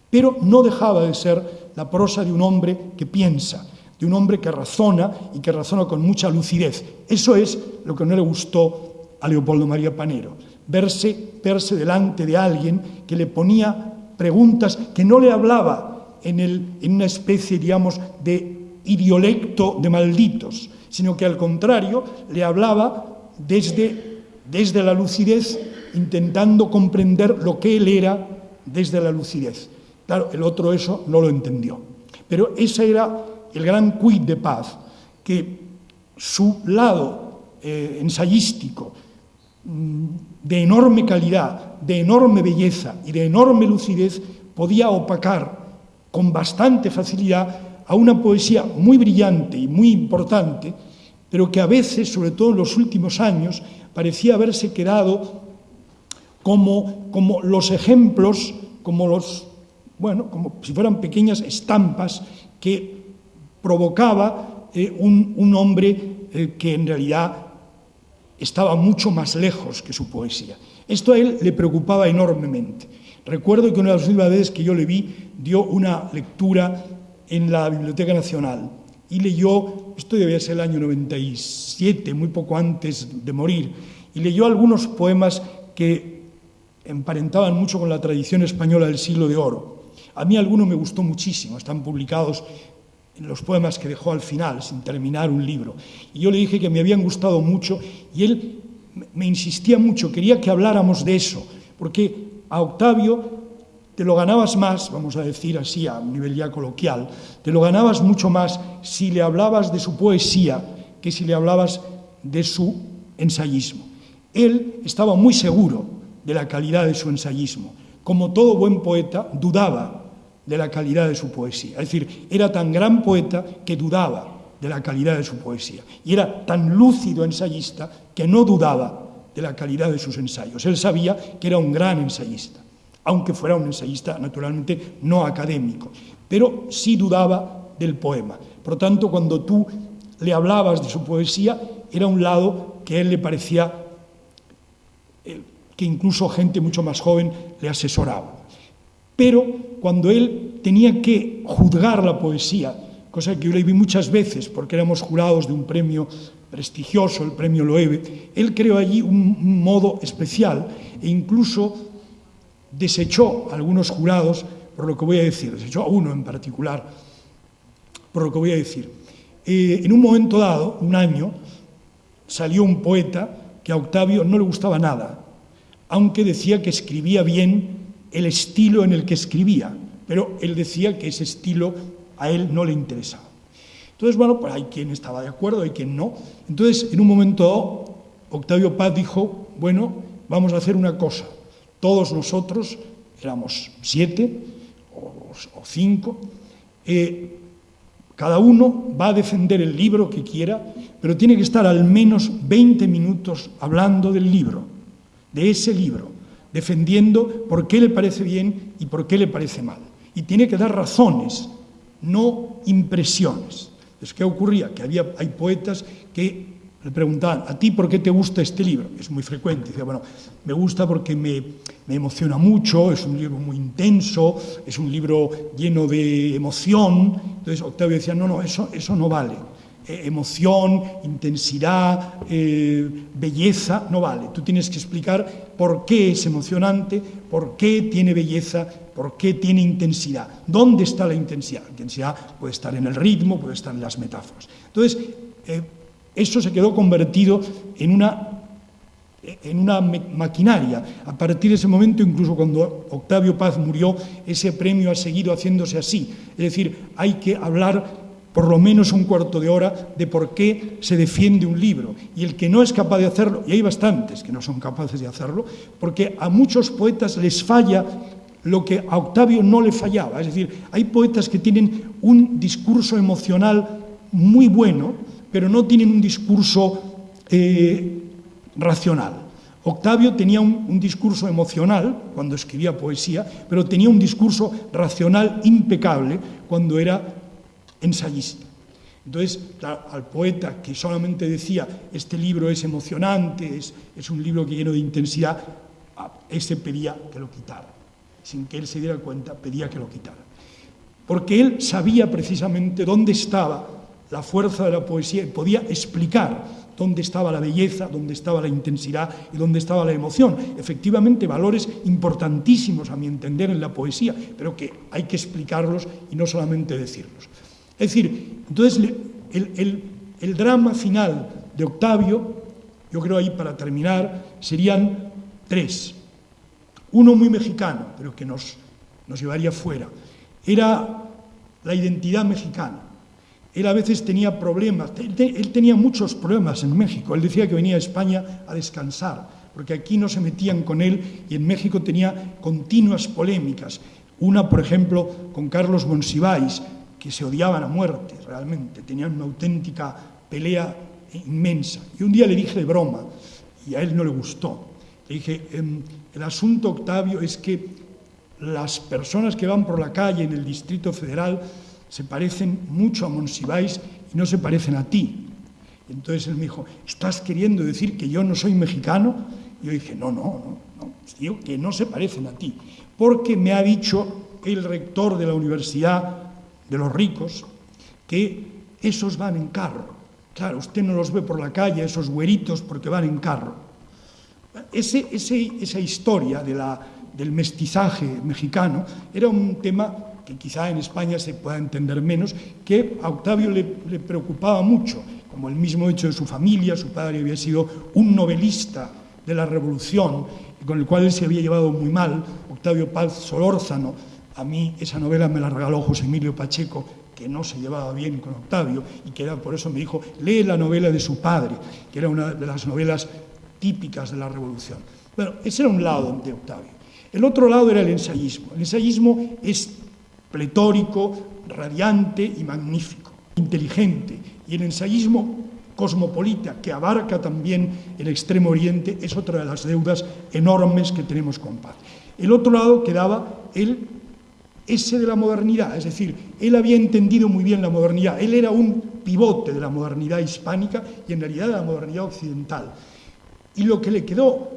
Pero no dejaba de ser la prosa de un hombre que piensa, de un hombre que razona y que razona con mucha lucidez. Eso es lo que no le gustó a Leopoldo María Panero, verse delante de alguien que le ponía preguntas, que no le hablaba en una especie, digamos, de idiolecto de malditos, sino que al contrario le hablaba desde la lucidez, intentando comprender lo que él era desde la lucidez. Claro, el otro eso no lo entendió. Pero ese era el gran quid de Paz, que su lado ensayístico, de enorme calidad, de enorme belleza y de enorme lucidez, podía opacar con bastante facilidad a una poesía muy brillante y muy importante, pero que a veces, sobre todo en los últimos años, parecía haberse quedado como los ejemplos, como si fueran pequeñas estampas que provocaba un hombre que en realidad estaba mucho más lejos que su poesía. Esto a él le preocupaba enormemente. Recuerdo que una de las últimas veces que yo le vi, dio una lectura en la Biblioteca Nacional y leyó, esto debía ser el año 97, muy poco antes de morir, y leyó algunos poemas que emparentaban mucho con la tradición española del siglo de oro. A mí alguno me gustó muchísimo, están publicados en los poemas que dejó al final, sin terminar un libro. Y yo le dije que me habían gustado mucho y él me insistía mucho, quería que habláramos de eso, porque a Octavio te lo ganabas más, vamos a decir así a un nivel ya coloquial, te lo ganabas mucho más si le hablabas de su poesía que si le hablabas de su ensayismo. Él estaba muy seguro de la calidad de su ensayismo. Como todo buen poeta, dudaba de la calidad de su poesía. Es decir, era tan gran poeta que dudaba de la calidad de su poesía. Y era tan lúcido ensayista que no dudaba de la calidad de sus ensayos. Él sabía que era un gran ensayista, aunque fuera un ensayista naturalmente no académico, pero sí dudaba del poema. Por lo tanto, cuando tú le hablabas de su poesía, era un lado que a él le parecía que incluso gente mucho más joven le asesoraba. Pero cuando él tenía que juzgar la poesía, cosa que yo le vi muchas veces porque éramos jurados de un premio prestigioso, el premio Loewe, él creó allí un modo especial e incluso desechó a algunos jurados por lo que voy a decir, desechó a uno en particular por lo que voy a decir. En un momento dado, un año, salió un poeta que a Octavio no le gustaba nada, aunque decía que escribía bien el estilo en el que escribía, pero él decía que ese estilo a él no le interesaba. Entonces, bueno, pues hay quien estaba de acuerdo, hay quien no. Entonces, en un momento dado, Octavio Paz dijo, bueno, vamos a hacer una cosa. Todos nosotros, éramos 7 o 5, Cada uno va a defender el libro que quiera, pero tiene que estar al menos 20 minutos hablando del libro, de ese libro, defendiendo por qué le parece bien y por qué le parece mal. Y tiene que dar razones, no impresiones. Es que ocurría que hay poetas que le preguntaban, ¿a ti por qué te gusta este libro? Es muy frecuente. Decía, bueno, me gusta porque me emociona mucho, es un libro muy intenso, es un libro lleno de emoción. Entonces Octavio decía, no, eso no vale. Emoción, intensidad, belleza, no vale. Tú tienes que explicar por qué es emocionante, por qué tiene belleza, por qué tiene intensidad. ¿Dónde está la intensidad? La intensidad puede estar en el ritmo, puede estar en las metáforas. Entonces, eso se quedó convertido en una maquinaria. A partir de ese momento, incluso cuando Octavio Paz murió, ese premio ha seguido haciéndose así. Es decir, hay que hablar por lo menos un cuarto de hora de por qué se defiende un libro. Y el que no es capaz de hacerlo, y hay bastantes que no son capaces de hacerlo, porque a muchos poetas les falla lo que a Octavio no le fallaba. Es decir, hay poetas que tienen un discurso emocional muy bueno, pero no tienen un discurso racional. Octavio tenía un discurso emocional cuando escribía poesía, pero tenía un discurso racional impecable cuando era ensayista. Entonces, al poeta que solamente decía este libro es emocionante, es un libro que lleno de intensidad, ese pedía que lo quitara. Sin que él se diera cuenta, pedía que lo quitara. Porque él sabía precisamente dónde estaba la fuerza de la poesía y podía explicar dónde estaba la belleza, dónde estaba la intensidad y dónde estaba la emoción. Efectivamente, valores importantísimos a mi entender en la poesía, pero que hay que explicarlos y no solamente decirlos. Es decir, entonces el drama final de Octavio, yo creo ahí para terminar, serían tres. Uno muy mexicano, pero que nos llevaría fuera. Era la identidad mexicana. Él a veces tenía problemas, él tenía muchos problemas en México. Él decía que venía a España a descansar, porque aquí no se metían con él y en México tenía continuas polémicas. Una, por ejemplo, con Carlos Monsiváis, que se odiaban a muerte realmente, tenían una auténtica pelea inmensa. Y un día le dije de broma, y a él no le gustó, le dije, el asunto, Octavio, es que las personas que van por la calle en el Distrito Federal se parecen mucho a Monsiváis y no se parecen a ti. Y entonces él me dijo, ¿estás queriendo decir que yo no soy mexicano? Y yo dije, no, digo que no se parecen a ti, porque me ha dicho el rector de la Universidad de los Ricos que esos van en carro. Claro, usted no los ve por la calle, esos güeritos, porque van en carro. Esa historia del mestizaje mexicano era un tema que quizá en España se pueda entender menos, que a Octavio le preocupaba mucho, como el mismo hecho de su familia. Su padre había sido un novelista de la Revolución, con el cual él se había llevado muy mal, Octavio Paz Solórzano. A mí esa novela me la regaló José Emilio Pacheco, que no se llevaba bien con Octavio, y que era, por eso me dijo, lee la novela de su padre, que era una de las novelas típicas de la Revolución. Bueno, ese era un lado de Octavio. El otro lado era el ensayismo. El ensayismo es pletórico, radiante y magnífico, inteligente. Y el ensayismo cosmopolita, que abarca también el Extremo Oriente, es otra de las deudas enormes que tenemos con Paz. El otro lado quedaba ese de la modernidad, es decir, él había entendido muy bien la modernidad, él era un pivote de la modernidad hispánica y en realidad de la modernidad occidental. Y lo que le quedó,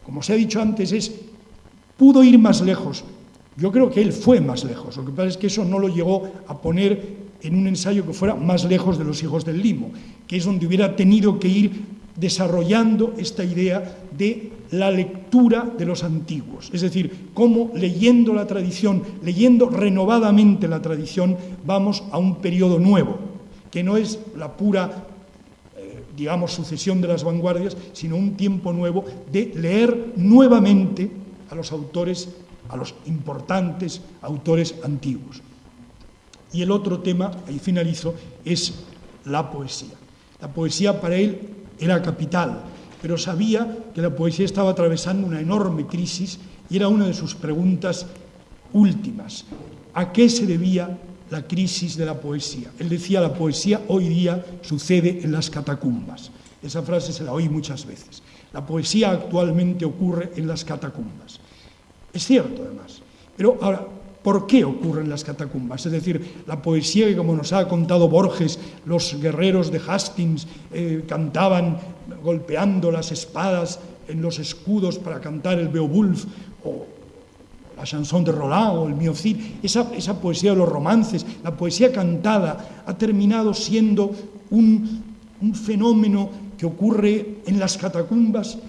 como se ha dicho antes, pudo ir más lejos. Yo creo que él fue más lejos, lo que pasa es que eso no lo llegó a poner en un ensayo que fuera más lejos de Los hijos del Limo, que es donde hubiera tenido que ir desarrollando esta idea de la lectura de los antiguos, es decir, cómo leyendo la tradición, leyendo renovadamente la tradición, vamos a un periodo nuevo, que no es la pura, sucesión de las vanguardias, sino un tiempo nuevo de leer nuevamente a los autores, a los importantes autores antiguos. Y el otro tema, ahí finalizo, es la poesía. La poesía para él era capital, pero sabía que la poesía estaba atravesando una enorme crisis y era una de sus preguntas últimas. ¿A qué se debía la crisis de la poesía. Él decía, la poesía hoy día sucede en las catacumbas. Esa frase se la oí muchas veces. La poesía actualmente ocurre en las catacumbas. Es cierto, además. Pero ahora, ¿por qué ocurre en las catacumbas? Es decir, la poesía que, como nos ha contado Borges, los guerreros de Hastings cantaban golpeando las espadas en los escudos para cantar el Beowulf, o la chanson de Roland, o el Mio Cid, esa poesía de los romances, la poesía cantada, ha terminado siendo un fenómeno que ocurre en las catacumbas.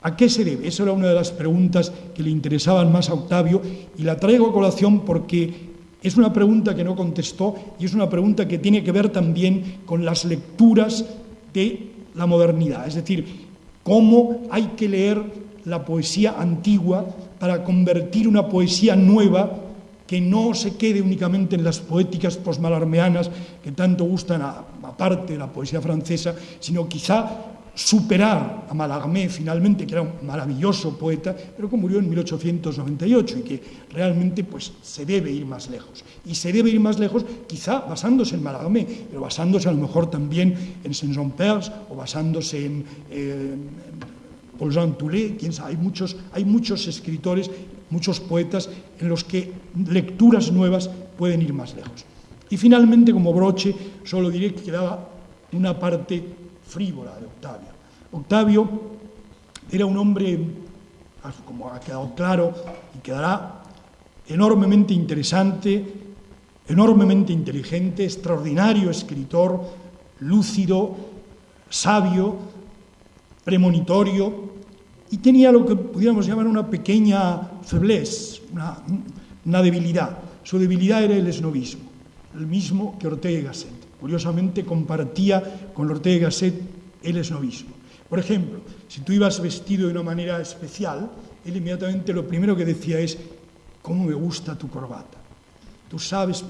¿A qué se debe? Esa era una de las preguntas que le interesaban más a Octavio, y la traigo a colación porque es una pregunta que no contestó, y es una pregunta que tiene que ver también con las lecturas de la modernidad. Es decir, cómo hay que leer la poesía antigua para convertir una poesía nueva que no se quede únicamente en las poéticas posmalarmeanas que tanto gustan, aparte de la poesía francesa, sino quizá superar a Mallarmé finalmente, que era un maravilloso poeta, pero que murió en 1898 y que realmente pues, se debe ir más lejos. Y se debe ir más lejos quizá basándose en Mallarmé, pero basándose a lo mejor también en Saint-Jean-Perse o basándose en Paul-Jean Toulet, quién sabe, hay muchos escritores, muchos poetas en los que lecturas nuevas pueden ir más lejos. Y finalmente, como broche, solo diré que quedaba una parte frívola de Octavio. Octavio era un hombre, como ha quedado claro, y quedará enormemente interesante, enormemente inteligente, extraordinario escritor, lúcido, sabio, premonitorio, y tenía lo que pudiéramos llamar una pequeña faiblesse, una debilidad. Su debilidad era el esnovismo, el mismo que Ortega y Gasset. Curiosamente compartía con Ortega y Gasset el esnovismo. Por ejemplo, si tú ibas vestido de una manera especial, él inmediatamente lo primero que decía es: ¿cómo me gusta tu corbata? Tú sabes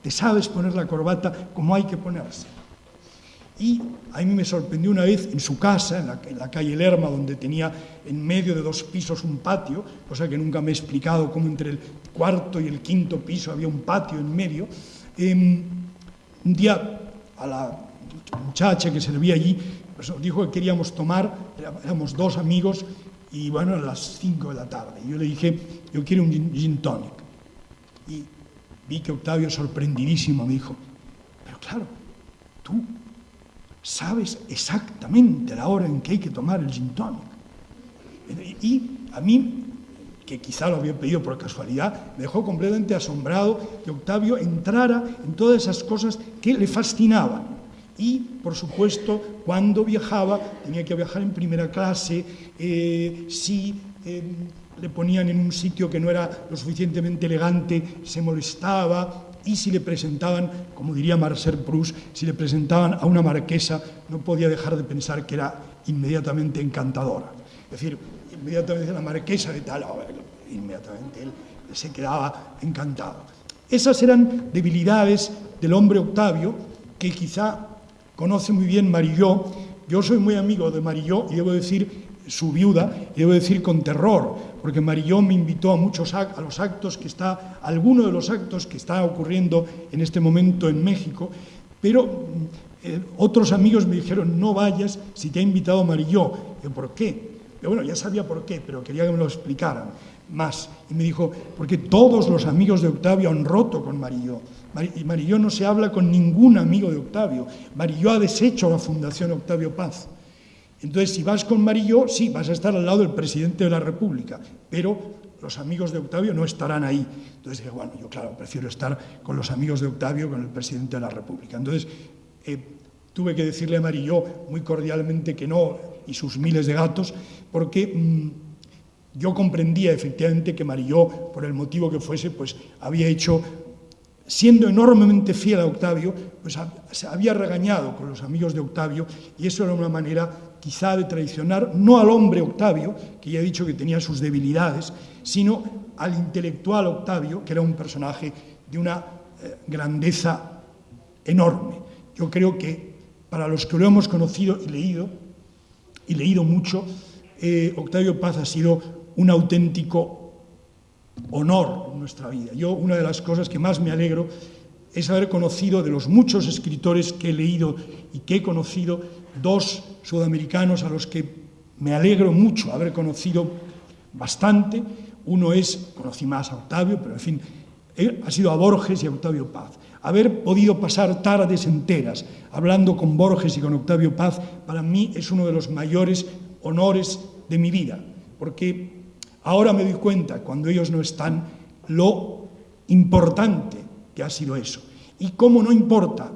te sabes poner la corbata como hay que ponerse. Y a mí me sorprendió una vez en su casa, en la calle Lerma, donde tenía en medio de 2 pisos un patio, cosa que nunca me he explicado cómo entre el 4º y el 5º piso había un patio en medio. Un día a la muchacha que servía allí pues nos dijo que queríamos tomar, éramos 2 amigos, y bueno, a las 5 de la tarde. Yo le dije, yo quiero un gin tonic. Y vi que Octavio, sorprendidísimo, me dijo, pero claro, tú sabes exactamente la hora en que hay que tomar el gin tonic. Y a mí, que quizá lo había pedido por casualidad, me dejó completamente asombrado que Octavio entrara en todas esas cosas que le fascinaban. Y, por supuesto, cuando viajaba, tenía que viajar en primera clase, si le ponían en un sitio que no era lo suficientemente elegante, se molestaba. Y si le presentaban, como diría Marcel Proust, si le presentaban a una marquesa, no podía dejar de pensar que era inmediatamente encantadora. Es decir, inmediatamente la marquesa de tal, inmediatamente él se quedaba encantado. Esas eran debilidades del hombre Octavio, que quizá conoce muy bien Marillot. Yo soy muy amigo de Marillot y debo decir, su viuda, y debo decir con terror, porque Marillot me invitó a los actos que está, alguno de los actos que está ocurriendo en este momento en México, pero otros amigos me dijeron, no vayas si te ha invitado Marillot. Yo, ¿por qué? Yo, bueno, ya sabía por qué, pero quería que me lo explicaran más. Y me dijo, porque todos los amigos de Octavio han roto con Marillot. Y Marillot no se habla con ningún amigo de Octavio. Marillot ha deshecho la Fundación Octavio Paz. Entonces, si vas con Marillot, sí, vas a estar al lado del presidente de la República, pero los amigos de Octavio no estarán ahí. Entonces dije, bueno, yo claro, prefiero estar con los amigos de Octavio, con el presidente de la República. Entonces, tuve que decirle a Marillot muy cordialmente que no, y sus miles de gatos, porque yo comprendía efectivamente que Marillot, por el motivo que fuese, pues había hecho, siendo enormemente fiel a Octavio, pues se había regañado con los amigos de Octavio, y eso era una manera quizá de traicionar, no al hombre Octavio, que ya he dicho que tenía sus debilidades, sino al intelectual Octavio, que era un personaje de una grandeza enorme. Yo creo que para los que lo hemos conocido y leído mucho, Octavio Paz ha sido un auténtico honor en nuestra vida. Yo, una de las cosas que más me alegro es haber conocido, de los muchos escritores que he leído y que he conocido, dos sudamericanos a los que me alegro mucho haber conocido bastante. Uno conocí más a Octavio, pero en fin, ha sido a Borges y a Octavio Paz. Haber podido pasar tardes enteras hablando con Borges y con Octavio Paz, para mí es uno de los mayores honores de mi vida, porque ahora me doy cuenta, cuando ellos no están, lo importante que ha sido eso. Y cómo no importa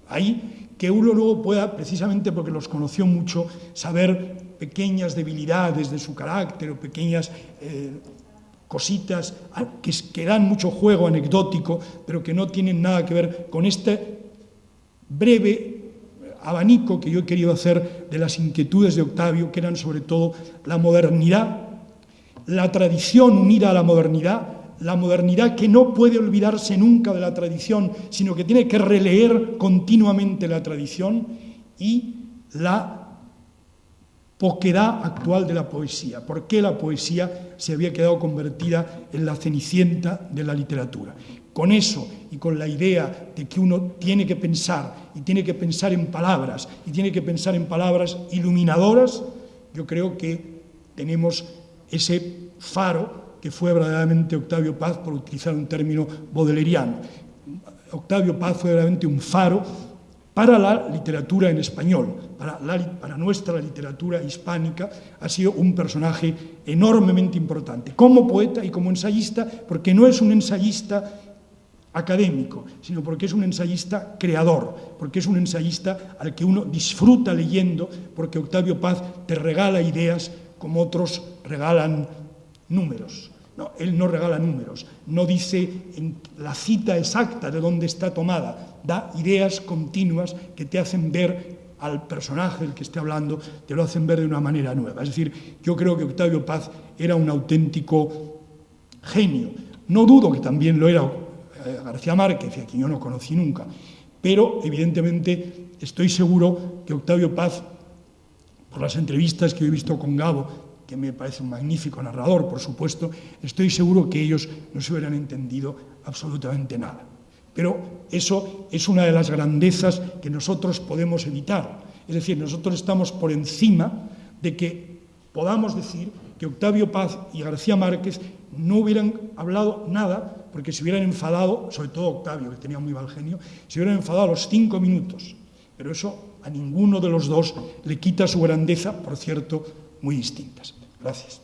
ahí que uno luego pueda, precisamente porque los conoció mucho, saber pequeñas debilidades de su carácter o pequeñas cositas que dan mucho juego anecdótico, pero que no tienen nada que ver con este breve abanico que yo he querido hacer de las inquietudes de Octavio, que eran sobre todo la modernidad, la tradición unida a la modernidad que no puede olvidarse nunca de la tradición, sino que tiene que releer continuamente la tradición, y la poquedad actual de la poesía. ¿Por qué la poesía se había quedado convertida en la cenicienta de la literatura? Con eso y con la idea de que uno tiene que pensar, y tiene que pensar en palabras, y tiene que pensar en palabras iluminadoras, yo creo que tenemos ese faro que fue verdaderamente Octavio Paz, por utilizar un término baudeleriano. Octavio Paz fue verdaderamente un faro para la literatura en español, para nuestra literatura hispánica. Ha sido un personaje enormemente importante, como poeta y como ensayista, porque no es un ensayista académico, sino porque es un ensayista creador, porque es un ensayista al que uno disfruta leyendo, porque Octavio Paz te regala ideas como otros regalan números. No, él no regala números, no dice en la cita exacta de dónde está tomada, da ideas continuas que te hacen ver al personaje del que esté hablando, te lo hacen ver de una manera nueva. Es decir, yo creo que Octavio Paz era un auténtico genio. No dudo que también lo era García Márquez, a quien yo no conocí nunca, pero evidentemente estoy seguro que Octavio Paz, por las entrevistas que he visto con Gabo, que me parece un magnífico narrador, por supuesto, estoy seguro que ellos no se hubieran entendido absolutamente nada. Pero eso es una de las grandezas que nosotros podemos evitar. Es decir, nosotros estamos por encima de que podamos decir que Octavio Paz y García Márquez no hubieran hablado nada, porque se hubieran enfadado, sobre todo Octavio, que tenía muy mal genio, se hubieran enfadado a los 5 minutos. Pero eso a ninguno de los dos le quita su grandeza, por cierto, muy distintas. Gracias.